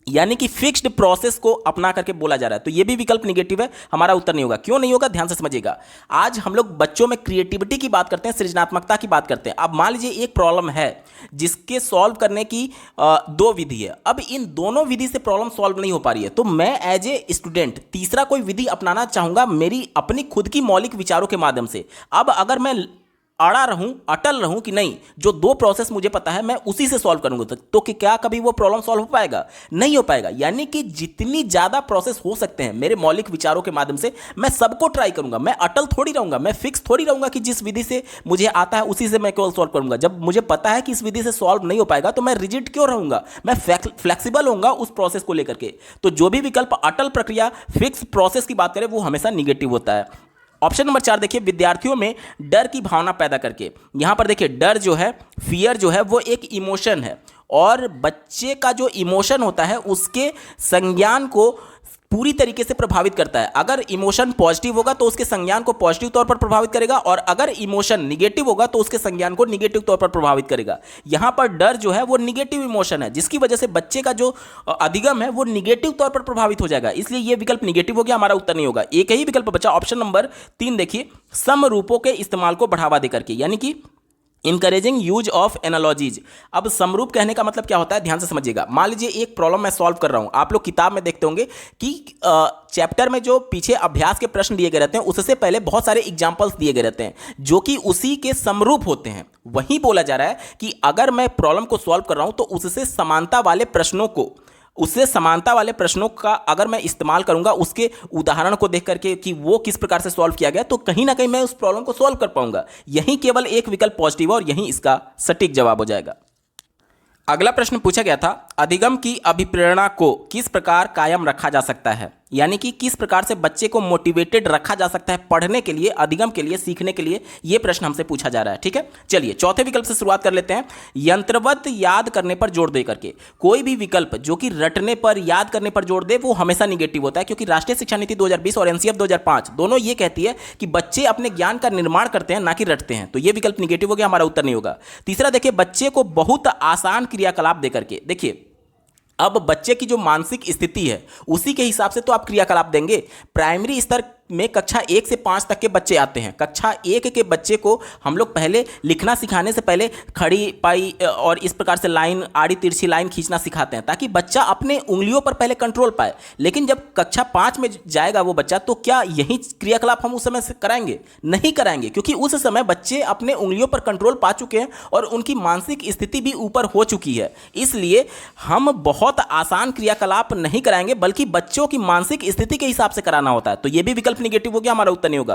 Speaker 1: यानी कि फिक्स्ड प्रोसेस को अपना करके बोला जा रहा है। तो ये भी विकल्प निगेटिव है, हमारा उत्तर नहीं होगा। क्यों नहीं होगा? ध्यान से समझिएगा। आज हम लोग बच्चों में क्रिएटिविटी की बात करते हैं, सृजनात्मकता की बात करते हैं। अब मान लीजिए एक प्रॉब्लम है जिसके सॉल्व करने की 2 विधि है। अब इन दोनों विधि से प्रॉब्लम सॉल्व नहीं हो पा रही है, तो मैं एज ए स्टूडेंट तीसरा कोई विधि अपनाना चाहूंगा, मेरी अपनी खुद की मौलिक विचारों के माध्यम से। अब अगर मैं अड़ा रहूं, अटल रहूं कि नहीं, जो दो प्रोसेस मुझे पता है मैं उसी से सॉल्व करूंगा, तो कि क्या कभी वो प्रॉब्लम सॉल्व हो पाएगा? नहीं हो पाएगा। यानी कि जितनी ज्यादा प्रोसेस हो सकते हैं मेरे मौलिक विचारों के माध्यम से मैं सबको ट्राई करूंगा। मैं अटल थोड़ी रहूंगा, मैं फिक्स थोड़ी रहूंगा कि जिस विधि से मुझे आता है उसी से मैं केवल सॉल्व करूंगा। जब मुझे पता है कि इस विधि से सॉल्व नहीं हो पाएगा तो मैं रिजिड क्यों रहूंगा? मैं फ्लेक्सिबल होऊंगा उस प्रोसेस को लेकर के। तो जो भी विकल्प अटल प्रक्रिया, फिक्स प्रोसेस की बात करें, वो हमेशा निगेटिव होता है। ऑप्शन नंबर 4 देखिए, विद्यार्थियों में डर की भावना पैदा करके। यहां पर देखिए, डर जो है, फियर जो है, वो एक इमोशन है और बच्चे का जो इमोशन होता है उसके संज्ञान को पूरी तरीके से प्रभावित करता है। अगर इमोशन पॉजिटिव होगा तो उसके संज्ञान को पॉजिटिव तौर पर प्रभावित करेगा, और अगर इमोशन निगेटिव होगा तो उसके संज्ञान को निगेटिव तौर पर प्रभावित करेगा। यहां पर डर जो है वो निगेटिव इमोशन है, जिसकी वजह से बच्चे का जो अधिगम है वो निगेटिव तौर पर प्रभावित हो जाएगा। इसलिए यह विकल्प निगेटिव हो गया, हमारा उत्तर नहीं होगा। एक ही विकल्प बचा, ऑप्शन नंबर 3 देखिए, समरूपों के इस्तेमाल को बढ़ावा देकर के, यानी कि इंकरेजिंग यूज ऑफ एनालॉजीज। अब समरूप कहने का मतलब क्या होता है, ध्यान से समझिएगा। मान लीजिए एक प्रॉब्लम मैं सॉल्व कर रहा हूं, आप लोग किताब में देखते होंगे कि चैप्टर में जो पीछे अभ्यास के प्रश्न दिए गए रहते हैं उससे पहले बहुत सारे एग्जाम्पल्स दिए गए रहते हैं जो कि उसी के समरूप होते हैं। वहीं बोला जा रहा है कि अगर मैं प्रॉब्लम को सॉल्व कर रहा हूं तो उससे समानता वाले प्रश्नों का अगर मैं इस्तेमाल करूंगा, उसके उदाहरण को देख करके कि वो किस प्रकार से सॉल्व किया गया, तो कहीं ना कहीं मैं उस प्रॉब्लम को सॉल्व कर पाऊंगा। यही केवल एक विकल्प पॉजिटिव है और यही इसका सटीक जवाब हो जाएगा। अगला प्रश्न पूछा गया था, अधिगम की अभिप्रेरणा को किस प्रकार कायम रखा जा सकता है, यानी कि किस प्रकार से बच्चे को मोटिवेटेड रखा जा सकता है पढ़ने के लिए, अधिगम के लिए, सीखने के लिए। यह प्रश्न हमसे पूछा जा रहा है। ठीक है, चलिए चौथे विकल्प से शुरुआत कर लेते हैं। यंत्रवत याद करने पर जोर दे करके। कोई भी विकल्प जो कि रटने पर, याद करने पर जोर दे, वो हमेशा निगेटिव होता है, क्योंकि राष्ट्रीय शिक्षा नीति 2020 और एनसीएफ 2005 दोनों ये कहती है कि बच्चे अपने ज्ञान का निर्माण करते हैं, ना कि रटते हैं। तो यह विकल्प निगेटिव हो गया, हमारा उत्तर नहीं होगा। तीसरा देखिए, बच्चे को बहुत आसान क्रियाकलाप दे करके। देखिए, अब बच्चे की जो मानसिक स्थिति है उसी के हिसाब से तो आप क्रियाकलाप देंगे। प्राइमरी स्तर में कक्षा 1 से 5 तक के बच्चे आते हैं। कक्षा 1 के बच्चे को हम लोग पहले लिखना सिखाने से पहले खड़ी पाई और इस प्रकार से लाइन, आड़ी तिरछी लाइन खींचना सिखाते हैं, ताकि बच्चा अपने उंगलियों पर पहले कंट्रोल पाए। लेकिन जब कक्षा 5 में जाएगा वो बच्चा, तो क्या यही क्रियाकलाप हम उस समय से कराएंगे? नहीं कराएंगे, क्योंकि उस समय बच्चे अपने उंगलियों पर कंट्रोल पा चुके हैं और उनकी मानसिक स्थिति भी ऊपर हो चुकी है। इसलिए हम बहुत आसान क्रियाकलाप नहीं कराएंगे, बल्कि बच्चों की मानसिक स्थिति के हिसाब से कराना होता है। तो यह भी विकल्प निगेटिव हो गया, हमारा उत्तर नहीं होगा।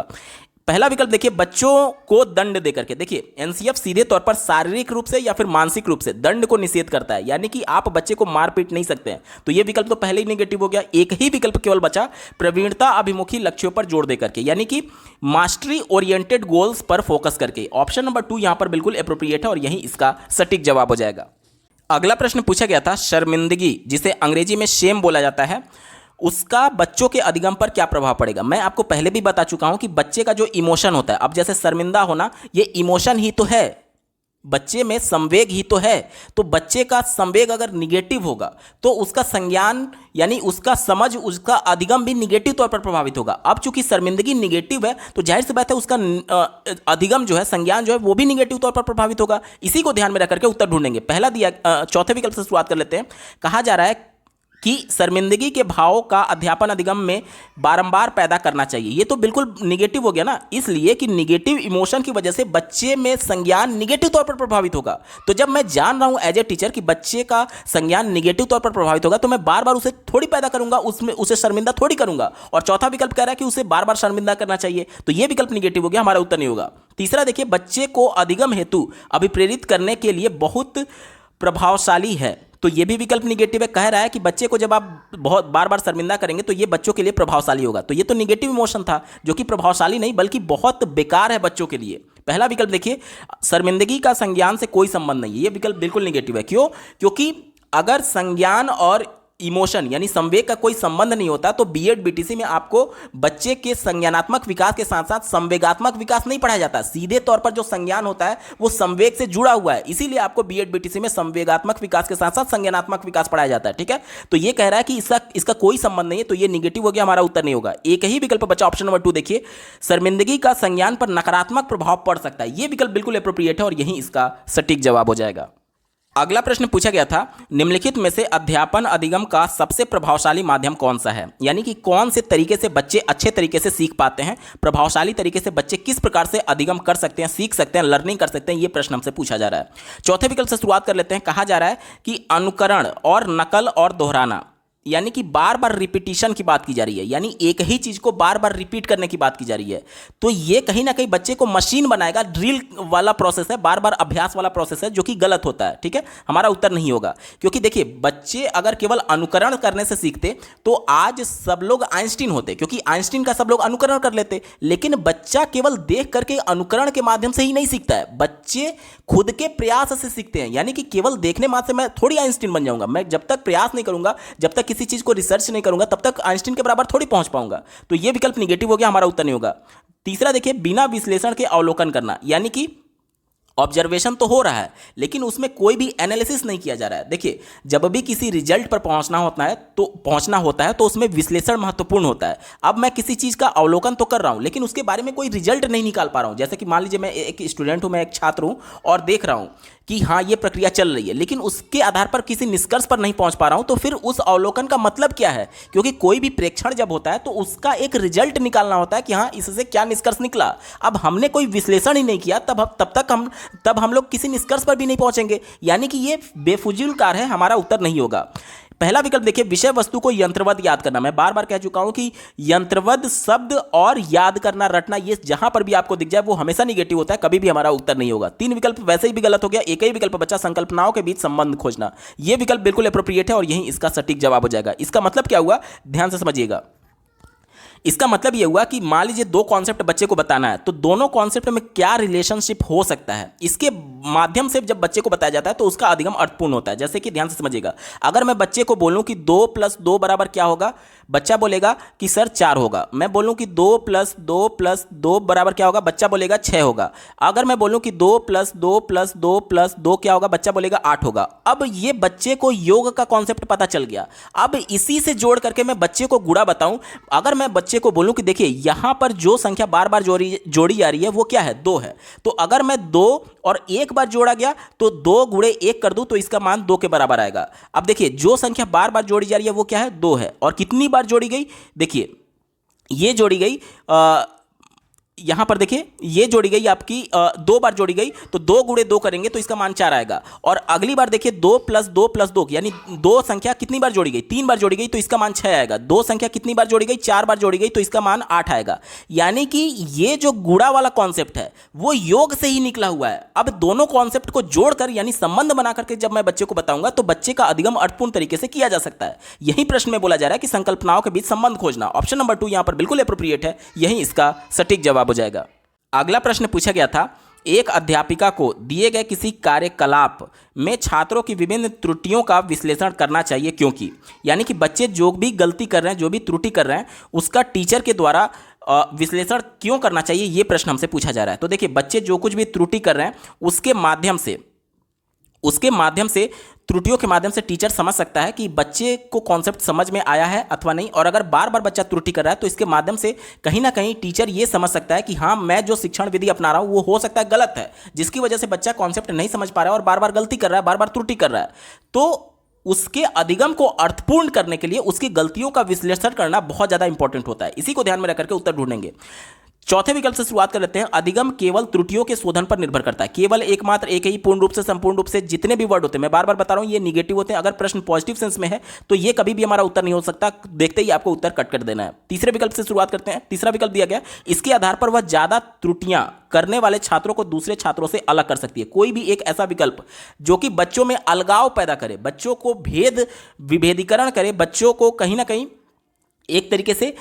Speaker 1: पहला विकल्प देखिए, बच्चों को दंड देकर के। देखिए, एनसीएफ सीधे तौर पर शारीरिक रूप से या फिर मानसिक रूप से दंड को निषेध करता है, यानी कि आप बच्चे को मार पीट नहीं सकते हैं। तो यह विकल्प तो पहले ही निगेटिव हो गया। एक ही विकल्प केवल बचा, प्रवीणता अभिमुखी लक्ष्यों पर जोर देकर के, यानी कि मास्टरी ओरिएंटेड गोल्स पर फोकस करके। ऑप्शन नंबर 2 यहां पर बिल्कुल एप्रोप्रिएट है और यही इसका सटीक जवाब हो जाएगा। अगला प्रश्न पूछा गया था, शर्मिंदगी, जिसे अंग्रेजी में शेम बोला जाता है, उसका बच्चों के अधिगम पर क्या प्रभाव पड़ेगा। मैं आपको पहले भी बता चुका हूं कि बच्चे का जो इमोशन होता है, अब जैसे शर्मिंदा होना, ये इमोशन ही तो है, बच्चे में संवेग ही तो है। तो बच्चे का संवेग अगर निगेटिव होगा तो उसका संज्ञान, यानी उसका समझ, उसका अधिगम भी निगेटिव तौर पर प्रभावित होगा। अब चूंकि शर्मिंदगी निगेटिव है तो जाहिर सी बात है उसका अधिगम जो है, संज्ञान जो है, वो भी निगेटिव तौर पर प्रभावित होगा। इसी को ध्यान में रख करके उत्तर ढूंढेंगे। पहला दिया, चौथे विकल्प से शुरुआत कर लेते हैं। कहा जा रहा है कि शर्मिंदगी के भाव का अध्यापन अधिगम में बारंबार पैदा करना चाहिए। ये तो बिल्कुल निगेटिव हो गया ना, इसलिए कि निगेटिव इमोशन की वजह से बच्चे में संज्ञान निगेटिव तौर पर प्रभावित होगा। तो जब मैं जान रहा हूं एज ए टीचर कि बच्चे का संज्ञान निगेटिव तौर पर प्रभावित होगा, तो मैं बार बार उसे थोड़ी पैदा करूंगा, उसमें उसे शर्मिंदा थोड़ी करूंगा। और चौथा विकल्प कह रहा है कि उसे बार बार शर्मिंदा करना चाहिए, तो यह विकल्प निगेटिव हो गया, हमारा उत्तर नहीं होगा। तीसरा देखिए, बच्चे को अधिगम हेतु अभिप्रेरित करने के लिए बहुत प्रभावशाली है, तो ये भी विकल्प निगेटिव है। कह रहा है कि बच्चे को जब आप बहुत बार बार शर्मिंदा करेंगे तो ये बच्चों के लिए प्रभावशाली होगा। तो ये तो निगेटिव इमोशन था, जो कि प्रभावशाली नहीं बल्कि बहुत बेकार है बच्चों के लिए। पहला विकल्प देखिए, शर्मिंदगी का संज्ञान से कोई संबंध नहीं है, ये विकल्प बिल्कुल निगेटिव है। क्यों? क्योंकि अगर संज्ञान और इमोशन यानी संवेग का कोई संबंध नहीं होता तो बीएड बीटीसी में आपको बच्चे के संज्ञानात्मक विकास के साथ साथ संवेगात्मक विकास नहीं पढ़ाया जाता। सीधे तौर पर जो संज्ञान होता है वो संवेग से जुड़ा हुआ है, इसीलिए आपको बीएड बीटीसी में संवेगात्मक विकास के साथ साथ संज्ञानात्मक विकास पढ़ाया जाता है। ठीक है, तो ये कह रहा है कि इसका कोई संबंध नहीं है, तो ये निगेटिव हो गया, हमारा उत्तर नहीं होगा। एक ही विकल्प बचा, ऑप्शन नंबर 2 देखिए, शर्मिंदगी का संज्ञान पर नकारात्मक प्रभाव पड़ सकता है। ये विकल्प बिल्कुल एप्रोप्रिएट है और यही इसका सटीक जवाब हो जाएगा। अगला प्रश्न पूछा गया था, निम्नलिखित में से अध्यापन अधिगम का सबसे प्रभावशाली माध्यम कौन सा है? यानी कि कौन से तरीके से बच्चे अच्छे तरीके से सीख पाते हैं, प्रभावशाली तरीके से बच्चे किस प्रकार से अधिगम कर सकते हैं, सीख सकते हैं, लर्निंग कर सकते हैं, ये प्रश्न हमसे पूछा जा रहा है। चौथे विकल्प से शुरुआत कर लेते हैं। कहा जा रहा है कि अनुकरण और नकल और दोहराना, यानी कि बार बार रिपीटिशन की बात की जा रही है, यानी एक ही चीज को बार बार रिपीट करने की बात की जा रही है। तो ये कहीं ना कहीं बच्चे को मशीन बनाएगा, ड्रिल वाला प्रोसेस है, बार बार अभ्यास वाला प्रोसेस है, जो कि गलत होता है। ठीक है, हमारा उत्तर नहीं होगा, क्योंकि देखिए बच्चे अगर केवल अनुकरण करने से सीखते तो आज सब लोग आइंस्टीन होते, क्योंकि आइंस्टीन का सब लोग अनुकरण कर लेते। लेकिन बच्चा केवल देख करके अनुकरण के माध्यम से ही नहीं सीखता है, बच्चे खुद के प्रयास से सीखते हैं। यानी कि केवल देखने मात्र से मैं थोड़ी आइंस्टीन बन जाऊंगा, मैं जब तक प्रयास नहीं करूंगा, जब तक किसी चीज को रिसर्च नहीं करूंगा, तब तक आइंस्टीन के बराबर थोड़ी पहुंच पाऊंगा। तो यह विकल्प निगेटिव हो गया, हमारा उत्तर नहीं होगा। तीसरा देखिए, बिना विश्लेषण के अवलोकन करना, यानी कि ऑब्जर्वेशन तो हो रहा है लेकिन उसमें कोई भी एनालिसिस नहीं किया जा रहा है। देखिए जब भी किसी रिजल्ट पर पहुंचना होता है तो उसमें विश्लेषण महत्वपूर्ण होता है। अब मैं किसी चीज़ का अवलोकन तो कर रहा हूं लेकिन उसके बारे में कोई रिजल्ट नहीं निकाल पा रहा हूं। जैसे कि मान लीजिए मैं एक स्टूडेंट हूं, मैं एक छात्र हूं और देख रहा हूं कि हाँ ये प्रक्रिया चल रही है, लेकिन उसके आधार पर किसी निष्कर्ष पर नहीं पहुंच पा रहा हूं, तो फिर उस अवलोकन का मतलब क्या है? क्योंकि कोई भी प्रेक्षण जब होता है तो उसका एक रिजल्ट निकालना होता है कि हाँ इससे क्या निष्कर्ष निकला। अब हमने कोई विश्लेषण ही नहीं किया, तब हम लोग किसी निष्कर्ष पर भी नहीं पहुंचेंगे। यानी कि ये बेफुजील कार्य है, हमारा उत्तर नहीं होगा। पहला विकल्प देखिए, विषय वस्तु को यंत्रवत याद करना। मैं बार बार कह चुका हूं कि यंत्रवत शब्द और याद करना, रटना, ये जहां पर भी आपको दिख जाए वो हमेशा निगेटिव होता है, कभी भी हमारा उत्तर नहीं होगा। 3 विकल्प वैसे ही भी गलत हो गया। एक ही विकल्प बचा, संकल्पनाओं के बीच संबंध खोजना। यह विकल्प बिल्कुल एप्रोप्रिएट है और यही इसका सटीक जवाब हो जाएगा। इसका मतलब क्या हुआ, ध्यान से समझिएगा। इसका मतलब यह हुआ कि मान लीजिए 2 कॉन्सेप्ट बच्चे को बताना है, तो दोनों कॉन्सेप्ट में क्या रिलेशनशिप हो सकता है, इसके माध्यम से जब बच्चे को बताया जाता है तो उसका अधिगम अर्थपूर्ण होता है। जैसे कि ध्यान से समझिएगा, अगर मैं बच्चे को बोलूं कि 2 + 2 बराबर क्या होगा, बच्चा बोलेगा कि सर 4 होगा। मैं बोलूं कि 2 + 2 + 2 बराबर क्या होगा, बच्चा बोलेगा 6 होगा। अगर मैं बोलूं कि 2 + 2 + 2 + 2 क्या होगा, बच्चा बोलेगा 8 होगा। अब ये बच्चे को योग का कॉन्सेप्ट पता चल गया। अब इसी से जोड़ करके मैं बच्चे को गुणा बताऊं। अगर मैं बच्चे को बोलूं कि देखिए यहां पर जो संख्या बार बार जोड़ी जा रही है वो क्या है, 2 है, तो अगर मैं 2 और 1 बार जोड़ा गया तो 2 × 1 कर दूं तो इसका मान 2 के बराबर आएगा। अब देखिए जो संख्या बार बार जोड़ी जा रही है वो क्या है, 2 है, और कितनी बार जोड़ी गई, देखिए ये जोड़ी गई, यहां पर देखिए ये जोड़ी गई आपकी 2 बार जोड़ी गई, तो 2 × 2 करेंगे तो इसका मान 4 आएगा। और अगली बार देखिए 2 + 2 + 2, यानी 2 संख्या कितनी बार जोड़ी गई, 3 बार जोड़ी गई तो इसका मान 6 आएगा। 2 संख्या कितनी बार जोड़ी गई, 4 बार जोड़ी गई तो इसका मान 8 आएगा। यानी कि ये जो गुणा वाला कॉन्सेप्ट है वो योग से ही निकला हुआ है। अब दोनों कॉन्सेप्ट को जोड़कर यानी संबंध बना करके जब मैं बच्चे को बताऊंगा तो बच्चे का अधिगम अर्थपूर्ण तरीके से किया जा सकता है। यही प्रश्न में बोला जा रहा है कि संकल्पनाओं के बीच संबंध खोजना। ऑप्शन नंबर 2 यहां पर बिल्कुल एप्रोप्रिएट है, यही इसका सटीक जवाब हो जाएगा। अगला प्रश्न पूछा गया था, एक अध्यापिका को दिए गए किसी कार्यकलाप में छात्रों की विभिन्न त्रुटियों का विश्लेषण करना चाहिए क्योंकि, यानी कि बच्चे जो भी गलती कर रहे हैं, जो भी त्रुटि कर रहे हैं, उसका टीचर के द्वारा विश्लेषण क्यों करना चाहिए, ये प्रश्न हमसे पूछा जा रहा है। तो देखिए बच्चे जो कुछ भी त्रुटि कर रहे हैं उसके माध्यम से त्रुटियों के माध्यम से टीचर समझ सकता है कि बच्चे को कॉन्सेप्ट समझ में आया है अथवा नहीं। और अगर बार बार बच्चा त्रुटि कर रहा है तो इसके माध्यम से कहीं ना कहीं टीचर ये समझ सकता है कि हाँ मैं जो शिक्षण विधि अपना रहा हूँ वो हो सकता है गलत है, जिसकी वजह से बच्चा कॉन्सेप्ट नहीं समझ पा रहा है और बार बार गलती कर रहा है, बार बार त्रुटि कर रहा है। तो उसके अधिगम को अर्थपूर्ण करने के लिए उसकी गलतियों का विश्लेषण करना बहुत ज़्यादा इंपॉर्टेंट होता है। इसी को ध्यान में रख करके उत्तर ढूंढेंगे। चौथे विकल्प से शुरुआत कर लेते हैं, अधिगम केवल त्रुटियों के शोधन पर निर्भर करता है। केवल एकमात्र एक ही पूर्ण रूप से, संपूर्ण रूप से, जितने भी वर्ड होते हैं, मैं बार बार बता रहा हूं ये निगेटिव होते हैं। अगर प्रश्न पॉजिटिव सेंस में है तो ये कभी भी हमारा उत्तर नहीं हो सकता, देखते ही आपको उत्तर कट कर देना है। तीसरे विकल्प से शुरुआत करते हैं। तीसरा विकल्प दिया गया, इसके आधार पर वह ज्यादा त्रुटियां करने वाले छात्रों को दूसरे छात्रों से अलग कर सकती है। कोई भी एक ऐसा विकल्प जो कि बच्चों में अलगाव पैदा करे, बच्चों को विभेदीकरण करे, बच्चों को कहीं ना कहीं एक तरीके से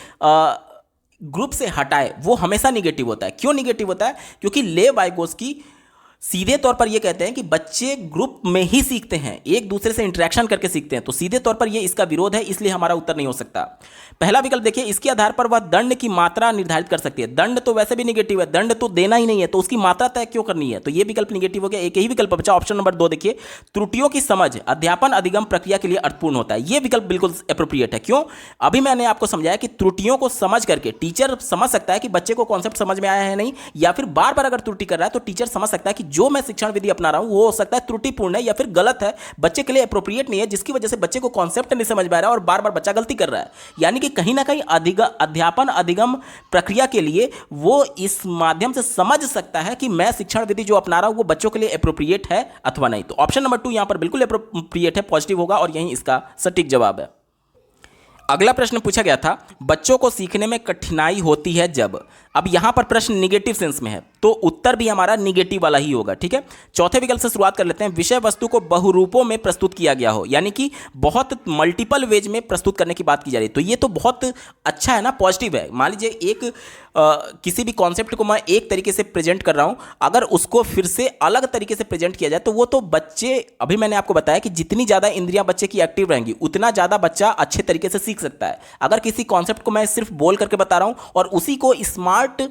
Speaker 1: ग्रुप से हटाए, वो हमेशा निगेटिव होता है। क्यों निगेटिव होता है? क्योंकि लेव वाइगोस्की सीधे तौर पर ये कहते हैं कि बच्चे ग्रुप में ही सीखते हैं, एक दूसरे से इंटरेक्शन करके सीखते हैं। तो सीधे तौर पर ये इसका विरोध है, इसलिए हमारा उत्तर नहीं हो सकता। पहला विकल्प देखिए, इसके आधार पर वह दंड की मात्रा निर्धारित कर सकती है। दंड तो वैसे भी निगेटिव है, दंड तो देना ही नहीं है, तो उसकी मात्रा तय क्यों करनी है? तो ये विकल्प निगेटिव हो गया। एक ही विकल्प बचा, ऑप्शन नंबर 2 देखिए, त्रुटियों की समझ अध्यापन अधिगम प्रक्रिया के लिए अर्थपूर्ण होता है। ये विकल्प बिल्कुल एप्रोप्रिएट है। क्यों? अभी मैंने आपको समझाया कि त्रुटियों को समझ करके टीचर समझ सकता है कि बच्चे को कॉन्सेप्ट समझ में आया है नहीं, या फिर बार बार अगर त्रुटि कर रहा है तो टीचर समझ सकता है कि जो मैं शिक्षण विधि अपना रहा हूं वो हो सकता है त्रुटिपूर्ण है या फिर गलत है, बच्चे के लिए अप्रोप्रिएट नहीं है, जिसकी वजह से बच्चे को कॉन्सेप्ट नहीं समझ में आ रहा है और बार बार बच्चा गलती कर रहा है। यानी कि कहीं ना कहीं अध्यापन अधिगम प्रक्रिया के लिए वो इस माध्यम से समझ सकता है कि मैं शिक्षण विधि जो अपना रहा हूं वो बच्चों के लिए अप्रोप्रिएट है अथवा नहीं। तो ऑप्शन नंबर 2 यहां पर बिल्कुल अप्रोप्रिएट है, पॉजिटिव होगा और यही इसका सटीक जवाब है। अगला प्रश्न पूछा गया था, बच्चों को सीखने में कठिनाई होती है जब। अब यहां पर प्रश्न निगेटिव सेंस में है तो उत्तर भी हमारा निगेटिव वाला ही होगा, ठीक है। चौथे विकल्प से शुरुआत कर लेते हैं, विषय वस्तु को बहुरूपों में प्रस्तुत किया गया हो, यानी कि बहुत मल्टीपल वेज में प्रस्तुत करने की बात की जा रही है। तो ये तो बहुत अच्छा है ना, पॉजिटिव है। मान लीजिए एक किसी भी कॉन्सेप्ट को मैं एक तरीके से प्रेजेंट कर रहा हूं, अगर उसको फिर से अलग तरीके से प्रेजेंट किया जाए तो वो तो बच्चे, अभी मैंने आपको बताया कि जितनी ज़्यादा इंद्रियां बच्चे की एक्टिव रहेंगी उतना ज़्यादा बच्चा अच्छे तरीके से सीख सकता है। अगर किसी कॉन्सेप्ट को मैं सिर्फ बोल करके बता रहा हूं और उसी को स्मार्ट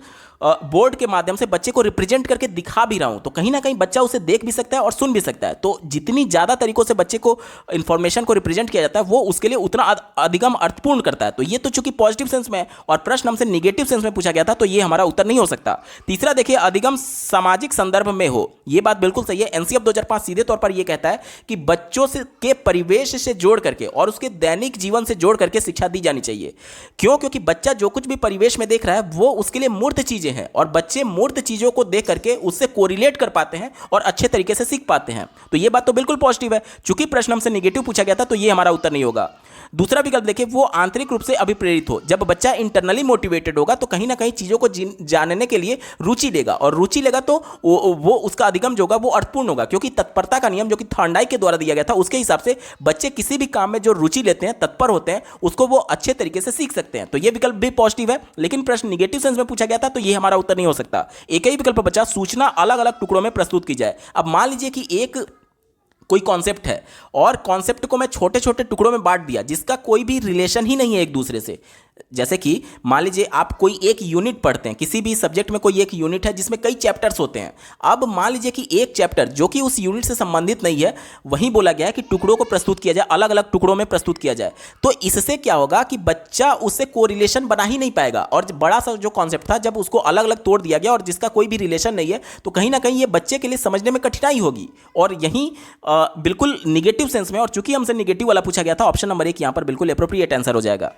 Speaker 1: बोर्ड के माध्यम से बच्चे को रिप्रेजेंट करके दिखा भी रहा हूं तो कहीं ना कहीं बच्चा उसे देख भी सकता है और सुन भी सकता है। तो जितनी ज़्यादा तरीकों से बच्चे को इंफॉर्मेशन को रिप्रेजेंट किया जाता है वो उसके लिए उतना अधिगम अर्थपूर्ण करता है। तो ये तो चूंकि पॉजिटिव सेंस में है और प्रश्न हमसे निगेटिव सेंस में पूछा गया था तो ये हमारा उत्तर नहीं हो सकता। तीसरा देखिए, अधिगम सामाजिक संदर्भ में हो, ये बात बिल्कुल सही है। एनसीएफ 2005 सीधे तौर पर यह कहता है कि बच्चों से के परिवेश से जोड़ करके और उसके दैनिक जीवन से जोड़ करके शिक्षा दी जानी चाहिए। क्यों? क्योंकि बच्चा जो कुछ भी परिवेश में देख रहा है वो उसके लिए मूर्त चीजें हैं और बच्चे मूर्त चीजों को देख करके उससे कोरिलेट कर पाते हैं और अच्छे तरीके से सीख पाते हैं। तो ये बात तो बिल्कुल पॉजिटिव है। चूंकि प्रश्न हमसे नेगेटिव पूछा गया था तो ये हमारा उत्तर नहीं होगा। दूसरा विकल्प देखिए, वो आंतरिक रूप से अभिप्रेरित हो। जब बच्चा इंटरनली मोटिवेटेड होगा तो कहीं ना कहीं चीजों को जानने के लिए रुचि लेगा और रुचि लेगा तो वो उसका अधिगम जो होगा वो अर्थपूर्ण होगा, क्योंकि तत्परता का नियम जो कि थॉर्नडाइक के द्वारा दिया गया था उसके हिसाब से बच्चे किसी भी काम में जो रुचि लेते हैं, तत्पर होते हैं, उसको वो अच्छे तरीके से सीख सकते हैं। तो ये विकल्प भी पॉजिटिव है, लेकिन प्रश्न निगेटिव सेंस में पूछा गया था तो ये हमारा उत्तर नहीं हो सकता। एक ही विकल्प बचा, सूचना अलग अलग टुकड़ों में प्रस्तुत की जाए। अब मान लीजिए कि एक कोई कॉन्सेप्ट है और कॉन्सेप्ट को मैं छोटे छोटे टुकड़ों में बांट दिया जिसका कोई भी रिलेशन ही नहीं है एक दूसरे से। जैसे कि मान लीजिए आप कोई एक यूनिट पढ़ते हैं, किसी भी सब्जेक्ट में कोई एक यूनिट है जिसमें कई चैप्टर्स होते हैं। अब मान लीजिए कि एक चैप्टर जो कि उस यूनिट से संबंधित नहीं है, वहीं बोला गया है कि टुकड़ों को प्रस्तुत किया जाए, अलग अलग टुकड़ों में प्रस्तुत किया जाए। तो इससे क्या होगा कि बच्चा उससे कोरिलेशन बना ही नहीं पाएगा और बड़ा सा जो कॉन्सेप्ट था जब उसको अलग अलग तोड़ दिया गया और जिसका कोई भी रिलेशन नहीं है तो कहीं ना कहीं ये बच्चे के लिए समझने में कठिनाई होगी और यहीं बिल्कुल निगेटिव सेंस में। और चूंकि हमसे निगेटिव वाला पूछा गया था, ऑप्शन नंबर 1 यहां पर बिल्कुल एप्रोप्रिएट आंसर हो जाएगा।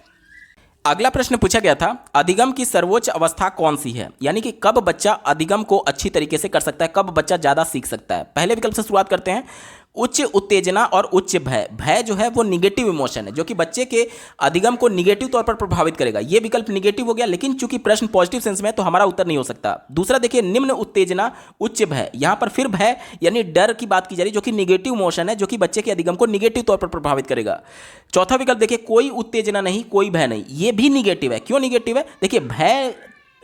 Speaker 1: अगला प्रश्न पूछा गया था, अधिगम की सर्वोच्च अवस्था कौन सी है, यानी कि कब बच्चा अधिगम को अच्छी तरीके से कर सकता है, कब बच्चा ज्यादा सीख सकता है। पहले विकल्प से शुरुआत करते हैं, उच्च उत्तेजना और उच्च भय। भय जो है वो निगेटिव इमोशन है जो कि बच्चे के अधिगम को निगेटिव तौर पर प्रभावित करेगा। ये विकल्प निगेटिव हो गया, लेकिन चूंकि प्रश्न पॉजिटिव सेंस में है तो हमारा उत्तर नहीं हो सकता। दूसरा देखिए, निम्न उत्तेजना उच्च भय। यहां पर फिर भय यानी डर की बात की जा रही है जो कि निगेटिव इमोशन है जो कि बच्चे के अधिगम को निगेटिव तौर पर प्रभावित करेगा। चौथा विकल्प देखिए, कोई उत्तेजना नहीं कोई भय नहीं। ये भी निगेटिव है। क्यों निगेटिव है? देखिए, भय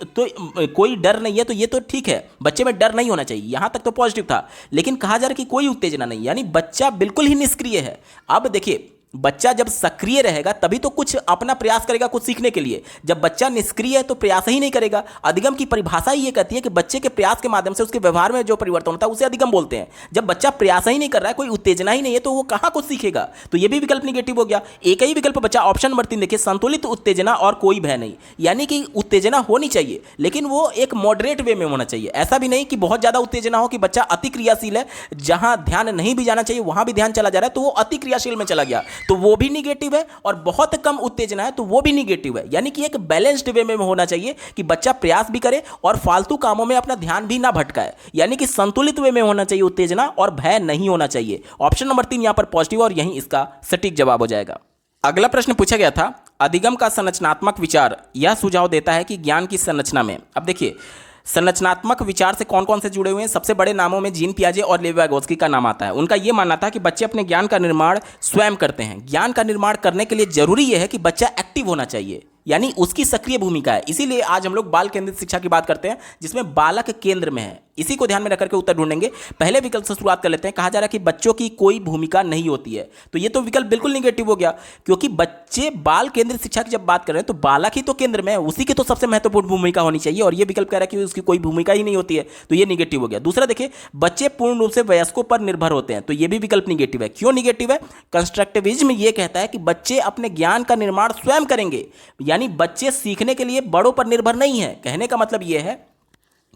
Speaker 1: तो कोई डर नहीं है तो ये तो ठीक है, बच्चे में डर नहीं होना चाहिए, यहां तक तो पॉजिटिव था। लेकिन कहा जा रहा है कि कोई उत्तेजना नहीं, यानी बच्चा बिल्कुल ही निष्क्रिय है। अब देखिए, बच्चा जब सक्रिय रहेगा तभी तो कुछ अपना प्रयास करेगा कुछ सीखने के लिए। जब बच्चा निष्क्रिय है तो प्रयास ही नहीं करेगा। अधिगम की परिभाषा ही ये कहती है कि बच्चे के प्रयास के माध्यम से उसके व्यवहार में जो परिवर्तन होता है उसे अधिगम बोलते हैं। जब बच्चा प्रयास ही नहीं कर रहा है, कोई उत्तेजना ही नहीं है, तो वो कहां कुछ सीखेगा। तो ये भी विकल्प निगेटिव हो गया। एक ही विकल्प बचा, ऑप्शन नंबर 3 देखिए, संतुलित उत्तेजना और कोई भय नहीं। यानी कि उत्तेजना होनी चाहिए लेकिन वो एक मॉडरेट वे में होना चाहिए। ऐसा भी नहीं कि बहुत ज्यादा उत्तेजना हो कि बच्चा अति क्रियाशील है, जहां ध्यान नहीं भी जाना चाहिए वहां भी ध्यान चला जा रहा है तो वो अति क्रियाशील में चला गया, तो वो भी निगेटिव है। और बहुत कम उत्तेजना है तो वो भी निगेटिव है। यानी कि एक बैलेंस्ड वे में होना चाहिए कि बच्चा प्रयास भी करे और फालतू कामों में अपना ध्यान भी ना भटकाए। यानी कि संतुलित वे में होना चाहिए उत्तेजना और भय नहीं होना चाहिए। ऑप्शन नंबर 3 यहां पर पॉजिटिव और यही इसका सटीक जवाब हो जाएगा। अगला प्रश्न पूछा गया था, अधिगम का संरचनात्मक विचार यह सुझाव देता है कि ज्ञान की संरचना में। अब देखिए, संरचनात्मक विचार से कौन कौन से जुड़े हुए हैं। सबसे बड़े नामों में जीन पियाजे और लेवी वागोस्की का नाम आता है। उनका यह मानना था कि बच्चे अपने ज्ञान का निर्माण स्वयं करते हैं। ज्ञान का निर्माण करने के लिए जरूरी यह है कि बच्चा एक्टिव होना चाहिए, यानी उसकी सक्रिय भूमिका है। इसीलिए आज हम लोग बाल केंद्रित शिक्षा की बात करते हैं जिसमें बालक केंद्र में है। इसी को ध्यान में रखकर के उत्तर ढूंढेंगे। पहले विकल्प से शुरुआत कर लेते हैं। कहा जा रहा है कि बच्चों की कोई भूमिका नहीं होती है, तो ये तो विकल्प बिल्कुल निगेटिव हो गया, क्योंकि बच्चे बाल केंद्रित शिक्षा की जब बात कर रहे हैं तो बालक ही तो केंद्र में है, उसी की तो सबसे महत्वपूर्ण भूमिका होनी चाहिए। और ये विकल्प कह रहा है कि उसकी कोई भूमिका ही नहीं होती है, तो ये निगेटिव हो गया। दूसरा देखिए, बच्चे पूर्ण रूप से वयस्कों पर निर्भर होते हैं, तो ये भी विकल्प निगेटिव है। क्यों निगेटिव है? कंस्ट्रक्टिविज्म ये कहता है कि बच्चे अपने ज्ञान का निर्माण स्वयं करेंगे, यानी बच्चे सीखने के लिए बड़ों पर निर्भर नहीं है। कहने का मतलब यह है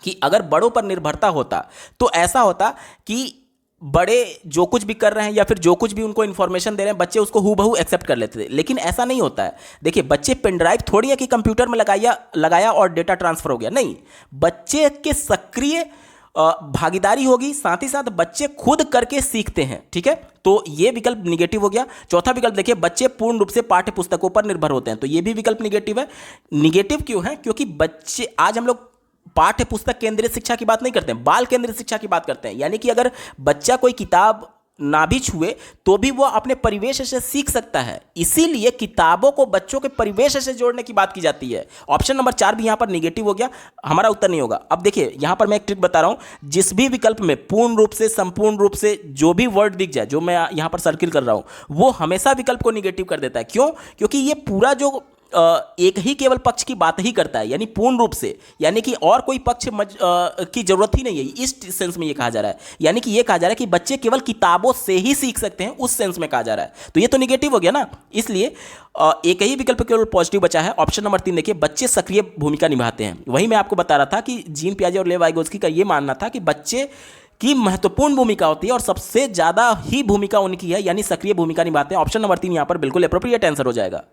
Speaker 1: कि अगर बड़ों पर निर्भरता होता तो ऐसा होता कि बड़े जो कुछ भी कर रहे हैं या फिर जो कुछ भी उनको इन्फॉर्मेशन दे रहे हैं बच्चे उसको हूबहू एक्सेप्ट कर लेते थे, लेकिन ऐसा नहीं होता है। देखिए, बच्चे पेन ड्राइव थोड़ी है कि कंप्यूटर में लगाया और डेटा ट्रांसफर हो गया, नहीं, बच्चे के सक्रिय भागीदारी होगी, साथ ही साथ बच्चे खुद करके सीखते हैं। ठीक है, तो ये विकल्प निगेटिव हो गया। चौथा विकल्प देखिए, बच्चे पूर्ण रूप से पाठ्य पुस्तकों पर निर्भर होते हैं, तो ये भी विकल्प निगेटिव है। निगेटिव क्यों है? क्योंकि बच्चे, आज हम लोग पाठ्य पुस्तक केंद्रित शिक्षा की बात नहीं करते हैं, बाल केंद्रित शिक्षा की बात करते हैं। यानी कि अगर बच्चा कोई किताब ना भी छुए तो भी वो अपने परिवेश से सीख सकता है, इसीलिए किताबों को बच्चों के परिवेश से जोड़ने की बात की जाती है। ऑप्शन नंबर 4 भी यहां पर निगेटिव हो गया, हमारा उत्तर नहीं होगा। अब देखिए, यहां पर मैं एक ट्रिक बता रहा हूं, जिस भी विकल्प में पूर्ण रूप से, संपूर्ण रूप से, जो भी वर्ड दिख जाए, जो मैं यहां पर सर्किल कर रहा हूं, वो हमेशा विकल्प को निगेटिव कर देता है। क्यों? क्योंकि ये पूरा जो एक ही केवल पक्ष की बात ही करता है, यानी पूर्ण रूप से, यानी कि और कोई पक्ष की जरूरत ही नहीं है, इस सेंस में ये कहा जा रहा है। यानी कि ये कहा जा रहा है कि बच्चे केवल किताबों से ही सीख सकते हैं, उस सेंस में कहा जा रहा है, तो ये तो निगेटिव हो गया ना। इसलिए एक ही विकल्प केवल पॉजिटिव बचा है। ऑप्शन नंबर 3 देखिए, बच्चे सक्रिय भूमिका निभाते हैं। वही मैं आपको बता रहा था कि जीन पियाजे और लेव वाइगोत्स्की का ये मानना था कि बच्चे की महत्वपूर्ण भूमिका होती है और सबसे ज्यादा ही भूमिका उनकी है, यानी सक्रिय भूमिका निभाते हैं। ऑप्शन नंबर 3 यहां पर बिल्कुल एप्रोप्रिएट आंसर हो जाएगा।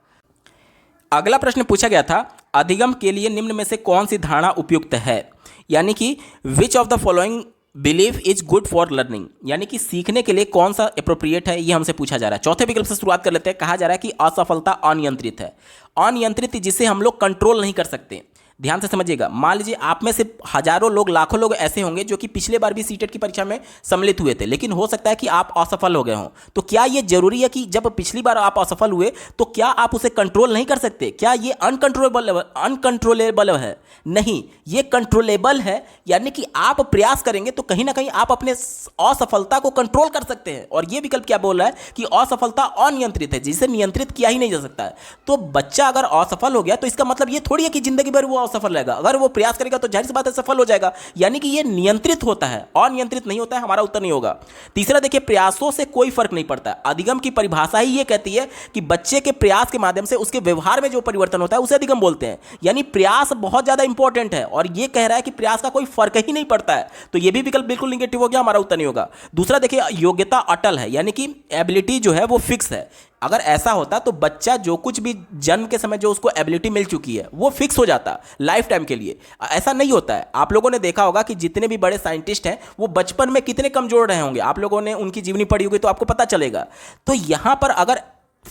Speaker 1: अगला प्रश्न पूछा गया था, अधिगम के लिए निम्न में से कौन सी धारणा उपयुक्त है? यानी कि which of the following believe is good for learning, यानी कि सीखने के लिए कौन सा एप्रोप्रिएट है, ये हमसे पूछा जा रहा है। चौथे विकल्प से शुरुआत कर लेते हैं। कहा जा रहा है कि असफलता अनियंत्रित है। अनियंत्रित जिसे हम लोग कंट्रोल नहीं कर सकते। ध्यान से समझिएगा, मान लीजिए आप में से हजारों लोग, लाखों लोग ऐसे होंगे जो कि पिछले बार भी सीटेट की परीक्षा में सम्मिलित हुए थे, लेकिन हो सकता है कि आप असफल हो गए हों। तो क्या ये जरूरी है कि जब पिछली बार आप असफल हुए तो क्या आप उसे कंट्रोल नहीं कर सकते? क्या ये अनकंट्रोलेबल है? नहीं, ये कंट्रोलेबल है, यानी कि आप प्रयास करेंगे तो कहीं ना कहीं आप अपने असफलता को कंट्रोल कर सकते हैं। और ये विकल्प क्या बोल रहा है कि असफलता अनियंत्रित है, जिसे नियंत्रित किया ही नहीं जा सकता है। तो बच्चा अगर असफल हो गया तो इसका मतलब ये थोड़ी है कि जिंदगी भर वो असफल रहेगा। अगर वो प्रयास करेगा तो जाहिर सी बात है सफल हो जाएगा, यानी कि ये नियंत्रित होता है, अनियंत्रित नहीं होता है। हमारा उत्तर नहीं होगा। तीसरा देखिए, प्रयासों से कोई फर्क नहीं पड़ता। अधिगम की परिभाषा ही ये कहती है कि बच्चे के प्रयास के माध्यम से उसके व्यवहार में जो परिवर्तन होता है उसे अधिगम बोलते हैं, यानी प्रयास बहुत ज्यादा इंपॉर्टेंट है। और ये कह रहा है कि प्रयास का कोई फर्क ही नहीं पड़ता है, तो ये भी विकल्प बिल्कुल निगेटिव हो गया, हमारा उत्तर नहीं होगा। दूसरा देखिए, योग्यता अटल है, यानी कि एबिलिटी जो है वो फिक्स है। अगर ऐसा होता तो बच्चा जो कुछ भी जन्म के समय जो उसको एबिलिटी मिल चुकी है वो फिक्स हो जाता लाइफ टाइम के लिए। ऐसा नहीं होता है। आप लोगों ने देखा होगा कि जितने भी बड़े साइंटिस्ट हैं वो बचपन में कितने कमजोर रहे होंगे, आप लोगों ने उनकी जीवनी पढ़ी होगी तो आपको पता चलेगा। तो यहां पर अगर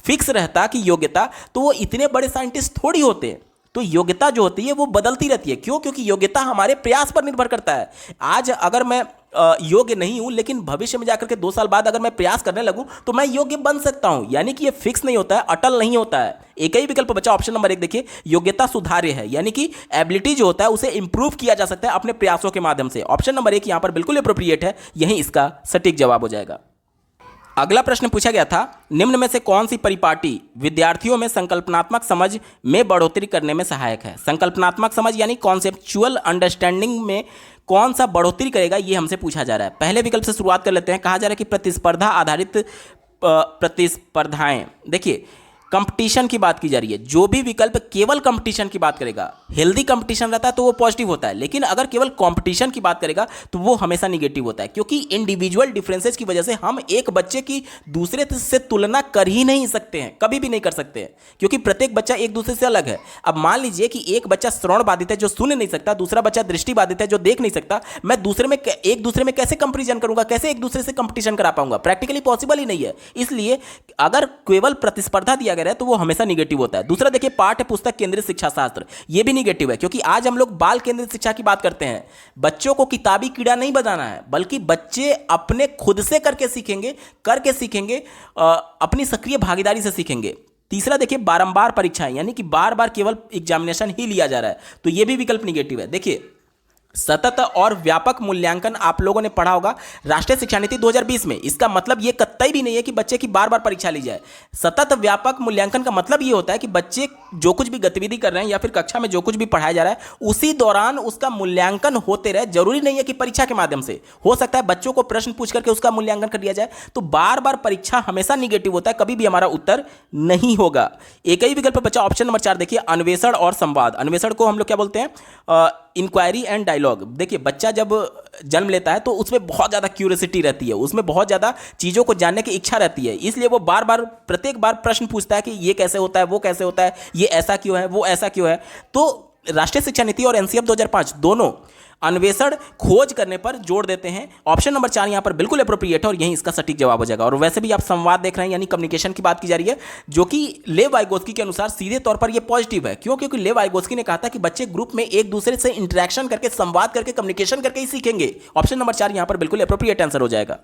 Speaker 1: फिक्स रहता कि योग्यता, तो वो इतने बड़े साइंटिस्ट थोड़ी होते। तो योग्यता जो होती है वो बदलती रहती है। क्यों? क्योंकि योग्यता हमारे प्रयास पर निर्भर करता है। आज अगर मैं योग्य नहीं हूं, लेकिन भविष्य में जाकर के 2 साल बाद अगर मैं प्रयास करने लगूं तो मैं योग्य बन सकता हूं। यानी कि ये फिक्स नहीं होता है, अटल नहीं होता है। एक ही विकल्प बचा, ऑप्शन नंबर 1 देखिए, योग्यता सुधार्य है, यानी कि एबिलिटी जो होता है उसे इंप्रूव किया जा सकता है अपने प्रयासों के माध्यम से। ऑप्शन नंबर 1 यहां पर बिल्कुल एप्रोप्रिएट है, यही इसका सटीक जवाब हो जाएगा। अगला प्रश्न पूछा गया था, निम्न में से कौन सी परिपाटी विद्यार्थियों में संकल्पनात्मक समझ में बढ़ोतरी करने में सहायक है? संकल्पनात्मक समझ यानी कॉन्सेप्चुअल अंडरस्टैंडिंग में कौन सा बढ़ोतरी करेगा, ये हमसे पूछा जा रहा है। पहले विकल्प से शुरुआत कर लेते हैं। कहा जा रहा है कि प्रतिस्पर्धा आधारित प्रतिस्पर्धाएं। देखिए, कंपटीशन की बात की जा रही है। जो भी विकल्प केवल कंपटीशन की बात करेगा, हेल्दी कंपटीशन रहता है तो वो पॉजिटिव होता है, लेकिन अगर केवल कंपटीशन की बात करेगा तो वो हमेशा निगेटिव होता है। क्योंकि इंडिविजुअल डिफरेंसेस की वजह से हम एक बच्चे की दूसरे से तुलना कर ही नहीं सकते हैं, कभी भी नहीं कर सकते हैं, क्योंकि प्रत्येक बच्चा एक दूसरे से अलग है। अब मान लीजिए कि एक बच्चा श्रवण बाधित है जो सुन नहीं सकता, दूसरा बच्चा दृष्टि बाधित है जो देख नहीं सकता। मैं एक दूसरे में कैसे कंपेरिजन करूंगा, कैसे एक दूसरे से कंपटीशन करा पाऊंगा? प्रैक्टिकली पॉसिबल ही नहीं है। इसलिए अगर केवल प्रतिस्पर्धा दिया गया है तो वो हमेशा निगेटिव होता है। दूसरा देखिए, पाठ्य पुस्तक केंद्रित शिक्षा शास्त्र, ये भी निगेटिव है, क्योंकि आज हम लोग बाल केंद्रित शिक्षा की बात करते हैं। बच्चों को किताबी कीड़ा नहीं बनाना है, बल्कि बच्चे अपने खुद से करके सीखेंगे, अपनी सक्रिय भागीदारी से सीखेंगे। तीसरा देखिए, बारंबार परीक्षाएं, यानी कि बार बार केवल एग्जामिनेशन ही लिया जा रहा है, तो यह भी विकल्प निगेटिव है। देखिए, सतत और व्यापक मूल्यांकन आप लोगों ने पढ़ा होगा राष्ट्रीय शिक्षा नीति 2020 में। इसका मतलब यह कतई भी नहीं है कि बच्चे की बार बार परीक्षा ली जाए। सतत व्यापक मूल्यांकन का मतलब यह होता है कि बच्चे जो कुछ भी गतिविधि कर रहे हैं या फिर कक्षा में जो कुछ भी पढ़ाया जा रहा है उसी दौरान उसका मूल्यांकन होते रहे। जरूरी नहीं है कि परीक्षा के माध्यम से, हो सकता है बच्चों को प्रश्न पूछ करके उसका मूल्यांकन कर दिया जाए। तो बार बार परीक्षा हमेशा निगेटिव होता है, कभी भी हमारा उत्तर नहीं होगा। एक ही विकल्प बचा, ऑप्शन नंबर 4 देखिए, अन्वेषण और संवाद। अन्वेषण को हम लोग क्या बोलते हैं? Inquiry and dialogue. देखिए बच्चा जब जन्म लेता है तो उसमें बहुत ज़्यादा क्यूरियोसिटी रहती है, उसमें बहुत ज़्यादा चीज़ों को जानने की इच्छा रहती है, इसलिए वो बार बार प्रत्येक बार प्रश्न पूछता है कि ये कैसे होता है, वो कैसे होता है, ये ऐसा क्यों है, वो ऐसा क्यों है। तो राष्ट्रीय शिक्षा नीति और एनसीएफ 2005 दोनों अन्वेषण खोज करने पर जोर देते हैं। ऑप्शन नंबर 4 यहाँ पर बिल्कुल अप्रोप्रिएट है और यही इसका सटीक जवाब हो जाएगा। और वैसे भी आप संवाद देख रहे हैं, यानी कम्युनिकेशन की बात की जा रही है, जो कि लेव वाइगोत्स्की के अनुसार सीधे तौर पर यह पॉजिटिव है। क्यों? क्योंकि लेव वाइगोत्स्की ने कहा था कि बच्चे ग्रुप में एक दूसरे से इंटरेक्शन करके, संवाद करके, कम्युनिकेशन करके ही सीखेंगे। ऑप्शन नंबर 4 यहाँ पर बिल्कुल अप्रोप्रिएट आंसर हो जाएगा।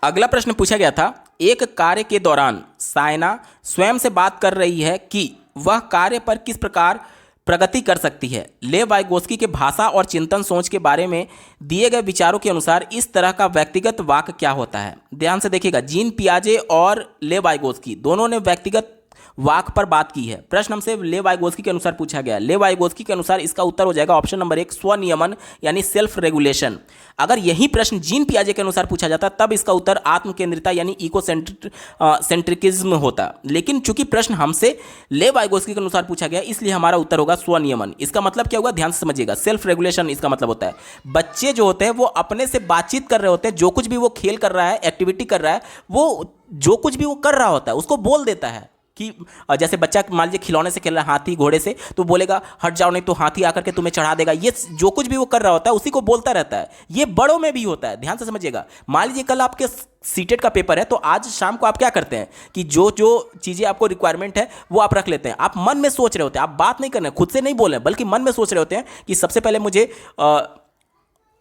Speaker 1: अगला प्रश्न पूछा गया था, एक कार्य के दौरान सायना स्वयं से बात कर रही है कि वह कार्य पर किस प्रकार प्रगति कर सकती है। लेव वाइगोत्स्की के भाषा और चिंतन सोच के बारे में दिए गए विचारों के अनुसार इस तरह का व्यक्तिगत वाक्य क्या होता है। ध्यान से देखिएगा, जीन पियाजे और लेव वाइगोत्स्की दोनों ने व्यक्तिगत वाक पर बात की है। प्रश्न हमसे लेव वाइगोत्स्की के अनुसार पूछा गया। लेव वाइगोत्स्की के अनुसार इसका उत्तर हो जाएगा ऑप्शन नंबर 1, स्वनियमन यानी सेल्फ रेगुलेशन। अगर यही प्रश्न जीन पियाजे के अनुसार पूछा जाता तब इसका उत्तर आत्मकेंद्रिता यानी इको सेंट्रिकिज्म होता। लेकिन चूंकि प्रश्न हमसे लेव वाइगोत्स्की के अनुसार पूछा गया इसलिए हमारा उत्तर होगा स्वनियमन। इसका मतलब क्या होगा, ध्यान से समझिएगा। सेल्फ रेगुलेशन इसका मतलब होता है बच्चे जो होते हैं वो अपने से बातचीत कर रहे होते हैं, जो कुछ भी वो खेल कर रहा है, एक्टिविटी कर रहा है, वो जो कुछ भी वो कर रहा होता है उसको बोल देता है। कि जैसे बच्चा मान लीजिए खिलौने से खेल रहा है, हाथी घोड़े से, तो बोलेगा हट जाओ नहीं तो हाथी आकर के तुम्हें चढ़ा देगा। ये जो कुछ भी वो कर रहा होता है उसी को बोलता रहता है। ये बड़ों में भी होता है, ध्यान से समझिएगा। मान लीजिए कल आपके सीटेट का पेपर है, तो आज शाम को आप क्या करते हैं कि जो जो चीज़ें आपको रिक्वायरमेंट है वो आप रख लेते हैं। आप मन में सोच रहे होते हैं, आप बात नहीं कर रहे हैं, खुद से नहीं बोल रहे हैं, बल्कि मन में सोच रहे होते हैं कि सबसे पहले मुझे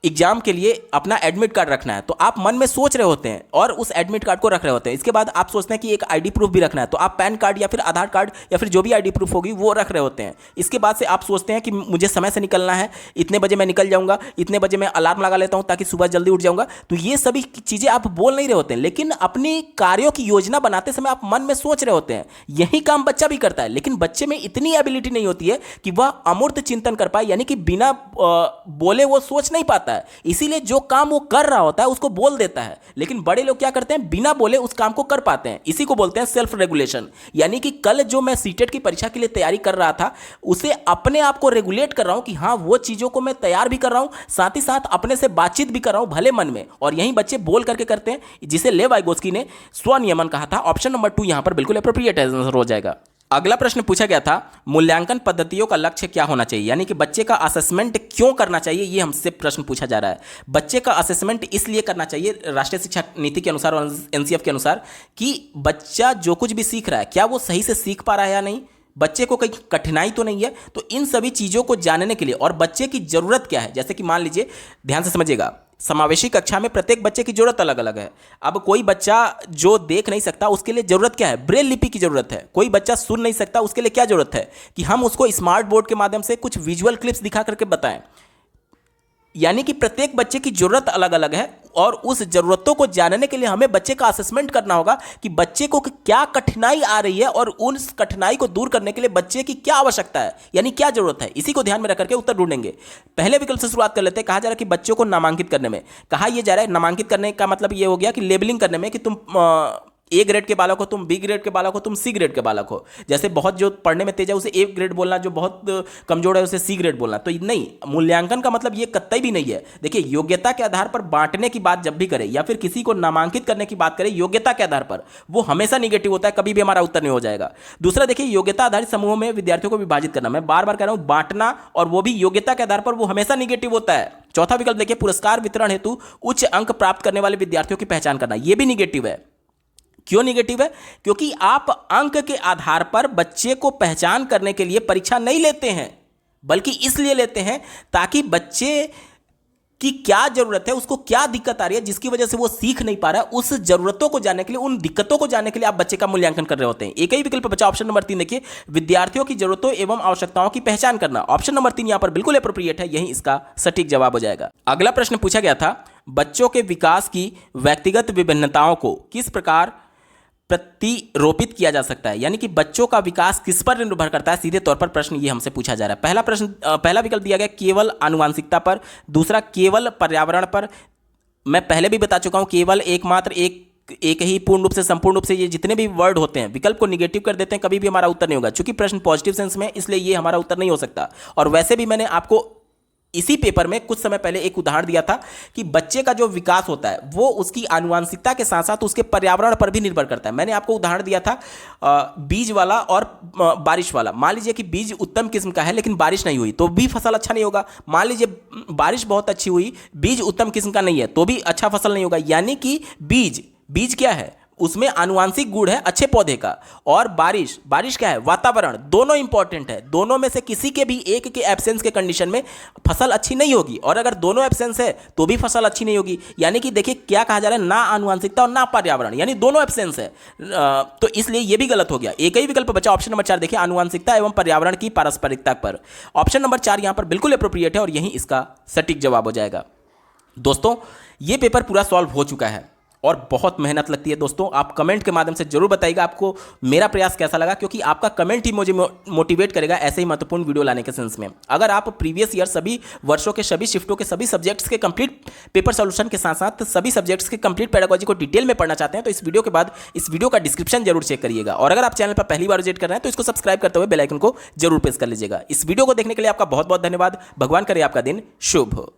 Speaker 1: एग्जाम के लिए अपना एडमिट कार्ड रखना है। तो आप मन में सोच रहे होते हैं और उस एडमिट कार्ड को रख रहे होते हैं। इसके बाद आप सोचते हैं कि एक आईडी प्रूफ भी रखना है, तो आप पैन कार्ड या फिर आधार कार्ड या फिर जो भी आईडी प्रूफ होगी वो रख रहे होते हैं। इसके बाद से आप सोचते हैं कि मुझे समय से निकलना है, इतने बजे मैं निकल जाऊंगा, इतने बजे मैं अलार्म लगा लेता हूं ताकि सुबह जल्दी उठ जाऊंगा। तो ये सभी चीज़ें आप बोल नहीं रहे होते हैं, लेकिन अपनी कार्यों की योजना बनाते समय आप मन में सोच रहे होते हैं। यही काम बच्चा भी करता है, लेकिन बच्चे में इतनी एबिलिटी नहीं होती है कि वह अमूर्त चिंतन कर पाए, यानी कि बिना बोले वो सोच नहीं पाता है। इसीलिए जो काम वो कर रहा होता है उसको बोल देता है। लेकिन बड़े लोग क्या करते हैं, बिना बोले उस काम को कर पाते हैं। इसी को बोलते हैं सेल्फ रेगुलेशन। यानी कि कल जो मैं सीटेट की परीक्षा के लिए तैयारी कर रहा था उसे अपने आप को रेगुलेट कर रहा हूं कि हाँ वो चीजों को मैं तैयार भी कर रहा हूं, साथ ही साथ अपने से बातचीत भी कर रहा हूं भले मन में। और यही बच्चे बोल करके करते हैं, जिसे लेव वाइगोत्स्की ने स्वनियमन कहा था। ऑप्शन नंबर 2 यहां पर बिल्कुल एप्रोप्रिएट आंसर हो जाएगा। अगला प्रश्न पूछा गया था, मूल्यांकन पद्धतियों का लक्ष्य क्या होना चाहिए, यानी कि बच्चे का असेसमेंट क्यों करना चाहिए। ये हमसे प्रश्न पूछा जा रहा है। बच्चे का असेसमेंट इसलिए करना चाहिए राष्ट्रीय शिक्षा नीति के अनुसार और एनसीएफ के अनुसार कि बच्चा जो कुछ भी सीख रहा है क्या वो सही से सीख पा रहा है या नहीं, बच्चे को कहीं कठिनाई तो नहीं है। तो इन सभी चीज़ों को जानने के लिए और बच्चे की ज़रूरत क्या है, जैसे कि मान लीजिए, ध्यान से समझिएगा, समावेशी कक्षा में प्रत्येक बच्चे की जरूरत अलग अलग है। अब कोई बच्चा जो देख नहीं सकता उसके लिए जरूरत क्या है, ब्रेल लिपि की जरूरत है। कोई बच्चा सुन नहीं सकता उसके लिए क्या जरूरत है कि हम उसको स्मार्ट बोर्ड के माध्यम से कुछ विजुअल क्लिप्स दिखा करके बताएं। यानी कि प्रत्येक बच्चे की जरूरत अलग अलग है और उस जरूरतों को जानने के लिए हमें बच्चे का असेसमेंट करना होगा कि बच्चे को क्या कठिनाई आ रही है और उस कठिनाई को दूर करने के लिए बच्चे की क्या आवश्यकता है, यानी क्या जरूरत है। इसी को ध्यान में रख करके उत्तर ढूंढेंगे। पहले विकल्प से शुरुआत कर लेते हैं। कहा जा रहा है कि बच्चों को नामांकित करने में, कहा यह जा रहा है नामांकित करने का मतलब यह हो गया कि लेबलिंग करने में, कि तुम ए ग्रेड के बालक हो, तुम बी ग्रेड के बालक हो, तुम सी ग्रेड के बालक हो। जैसे बहुत जो पढ़ने में तेज है उसे ए ग्रेड बोलना, जो बहुत कमजोर है उसे सी ग्रेड बोलना। तो नहीं, मूल्यांकन का मतलब ये कतई भी नहीं है। देखिए, योग्यता के आधार पर बांटने की बात जब भी करें या फिर किसी को नामांकित करने की बात करें योग्यता के आधार पर, वो हमेशा निगेटिव होता है, कभी भी हमारा उत्तर नहीं हो जाएगा। दूसरा देखिए, योग्यता आधारित समूहों में विद्यार्थियों को विभाजित करना, मैं बार बार कह रहा हूं बांटना, और वो भी योग्यता के आधार पर, वो हमेशा निगेटिव होता है। चौथा विकल्प देखिए, पुरस्कार वितरण हेतु उच्च अंक प्राप्त करने वाले विद्यार्थियों की पहचान करना, यह भी निगेटिव है। क्यों निगेटिव है? क्योंकि आप अंक के आधार पर बच्चे को पहचान करने के लिए परीक्षा नहीं लेते हैं, बल्कि इसलिए लेते हैं ताकि बच्चे की क्या जरूरत है, उसको क्या दिक्कत आ रही है जिसकी वजह से वो सीख नहीं पा रहा है, उस जरूरतों को जानने के लिए, उन दिक्कतों को जानने के लिए आप बच्चे का मूल्यांकन कर रहे होते हैं। एक ही विकल्प बचा ऑप्शन नंबर 3 देखिए, विद्यार्थियों की जरूरतों एवं आवश्यकताओं की पहचान करना। ऑप्शन नंबर 3 यहां पर बिल्कुल एप्रोप्रिएट है, यही इसका सटीक जवाब हो जाएगा। अगला प्रश्न पूछा गया था, बच्चों के विकास की व्यक्तिगत विभिन्नताओं को किस प्रकार प्रतिरोपित किया जा सकता है, यानी कि बच्चों का विकास किस पर निर्भर करता है। सीधे तौर पर प्रश्न ये हमसे पूछा जा रहा है। पहला प्रश्न, पहला विकल्प दिया गया केवल आनुवांशिकता पर, दूसरा केवल पर्यावरण पर। मैं पहले भी बता चुका हूं, केवल एकमात्र एक ही, पूर्ण रूप से, संपूर्ण रूप से, ये जितने भी वर्ड होते हैं विकल्प को निगेटिव कर देते हैं, कभी भी हमारा उत्तर नहीं होगा। चूंकि प्रश्न पॉजिटिव सेंस में, इसलिए ये हमारा उत्तर नहीं हो सकता। और वैसे भी मैंने आपको इसी पेपर में कुछ समय पहले एक उदाहरण दिया था कि बच्चे का जो विकास होता है वो उसकी आनुवंशिकता के साथ साथ उसके पर्यावरण पर भी निर्भर करता है। मैंने आपको उदाहरण दिया था बीज वाला और बारिश वाला। मान लीजिए कि बीज उत्तम किस्म का है लेकिन बारिश नहीं हुई तो भी फसल अच्छा नहीं होगा। मान लीजिए बारिश बहुत अच्छी हुई, बीज उत्तम किस्म का नहीं है तो भी अच्छा फसल नहीं होगा। यानी कि बीज क्या है, उसमें आनुवांशिक गुण है अच्छे पौधे का, और बारिश क्या है, वातावरण। दोनों इंपॉर्टेंट है, दोनों में से किसी के भी एक के एब्सेंस के कंडीशन में फसल अच्छी नहीं होगी, और अगर दोनों एब्सेंस है तो भी फसल अच्छी नहीं होगी। यानी कि देखिए क्या कहा जा रहा है, ना आनुवांशिकता और ना पर्यावरण, यानी दोनों एब्सेंस है। तो इसलिए यह भी गलत हो गया। एक ही विकल्प बचा ऑप्शन नंबर 4, देखिए आनुवांशिकता एवं पर्यावरण की पारस्परिकता पर। ऑप्शन नंबर 4 यहां पर बिल्कुल अप्रोप्रिएट है और यही इसका सटीक जवाब हो जाएगा। दोस्तों ये पेपर पूरा सॉल्व हो चुका है और बहुत मेहनत लगती है। दोस्तों आप कमेंट के माध्यम से जरूर बताइएगा आपको मेरा प्रयास कैसा लगा, क्योंकि आपका कमेंट ही मुझे मोटिवेट करेगा ऐसे ही महत्वपूर्ण वीडियो लाने के सेंस में। अगर आप प्रीवियस ईयर सभी वर्षों के सभी शिफ्टों के सभी सब्जेक्ट्स के कंप्लीट पेपर सोल्यूशन के साथ साथ सभी सब्जेक्ट्स के कंप्लीट पेडागोजी को डिटेल में पढ़ना चाहते हैं तो इस वीडियो के बाद इस वीडियो का डिस्क्रिप्शन जरूर चेक करिएगा। और अगर आप चैनल पर पहली बार विजिट कर रहे हैं तो इसको सब्सक्राइब करते हुए बेल आइकन को जरूर प्रेस कर लीजिएगा। इस वीडियो को देखने के लिए आपका बहुत बहुत धन्यवाद। भगवान करे आपका दिन शुभ हो।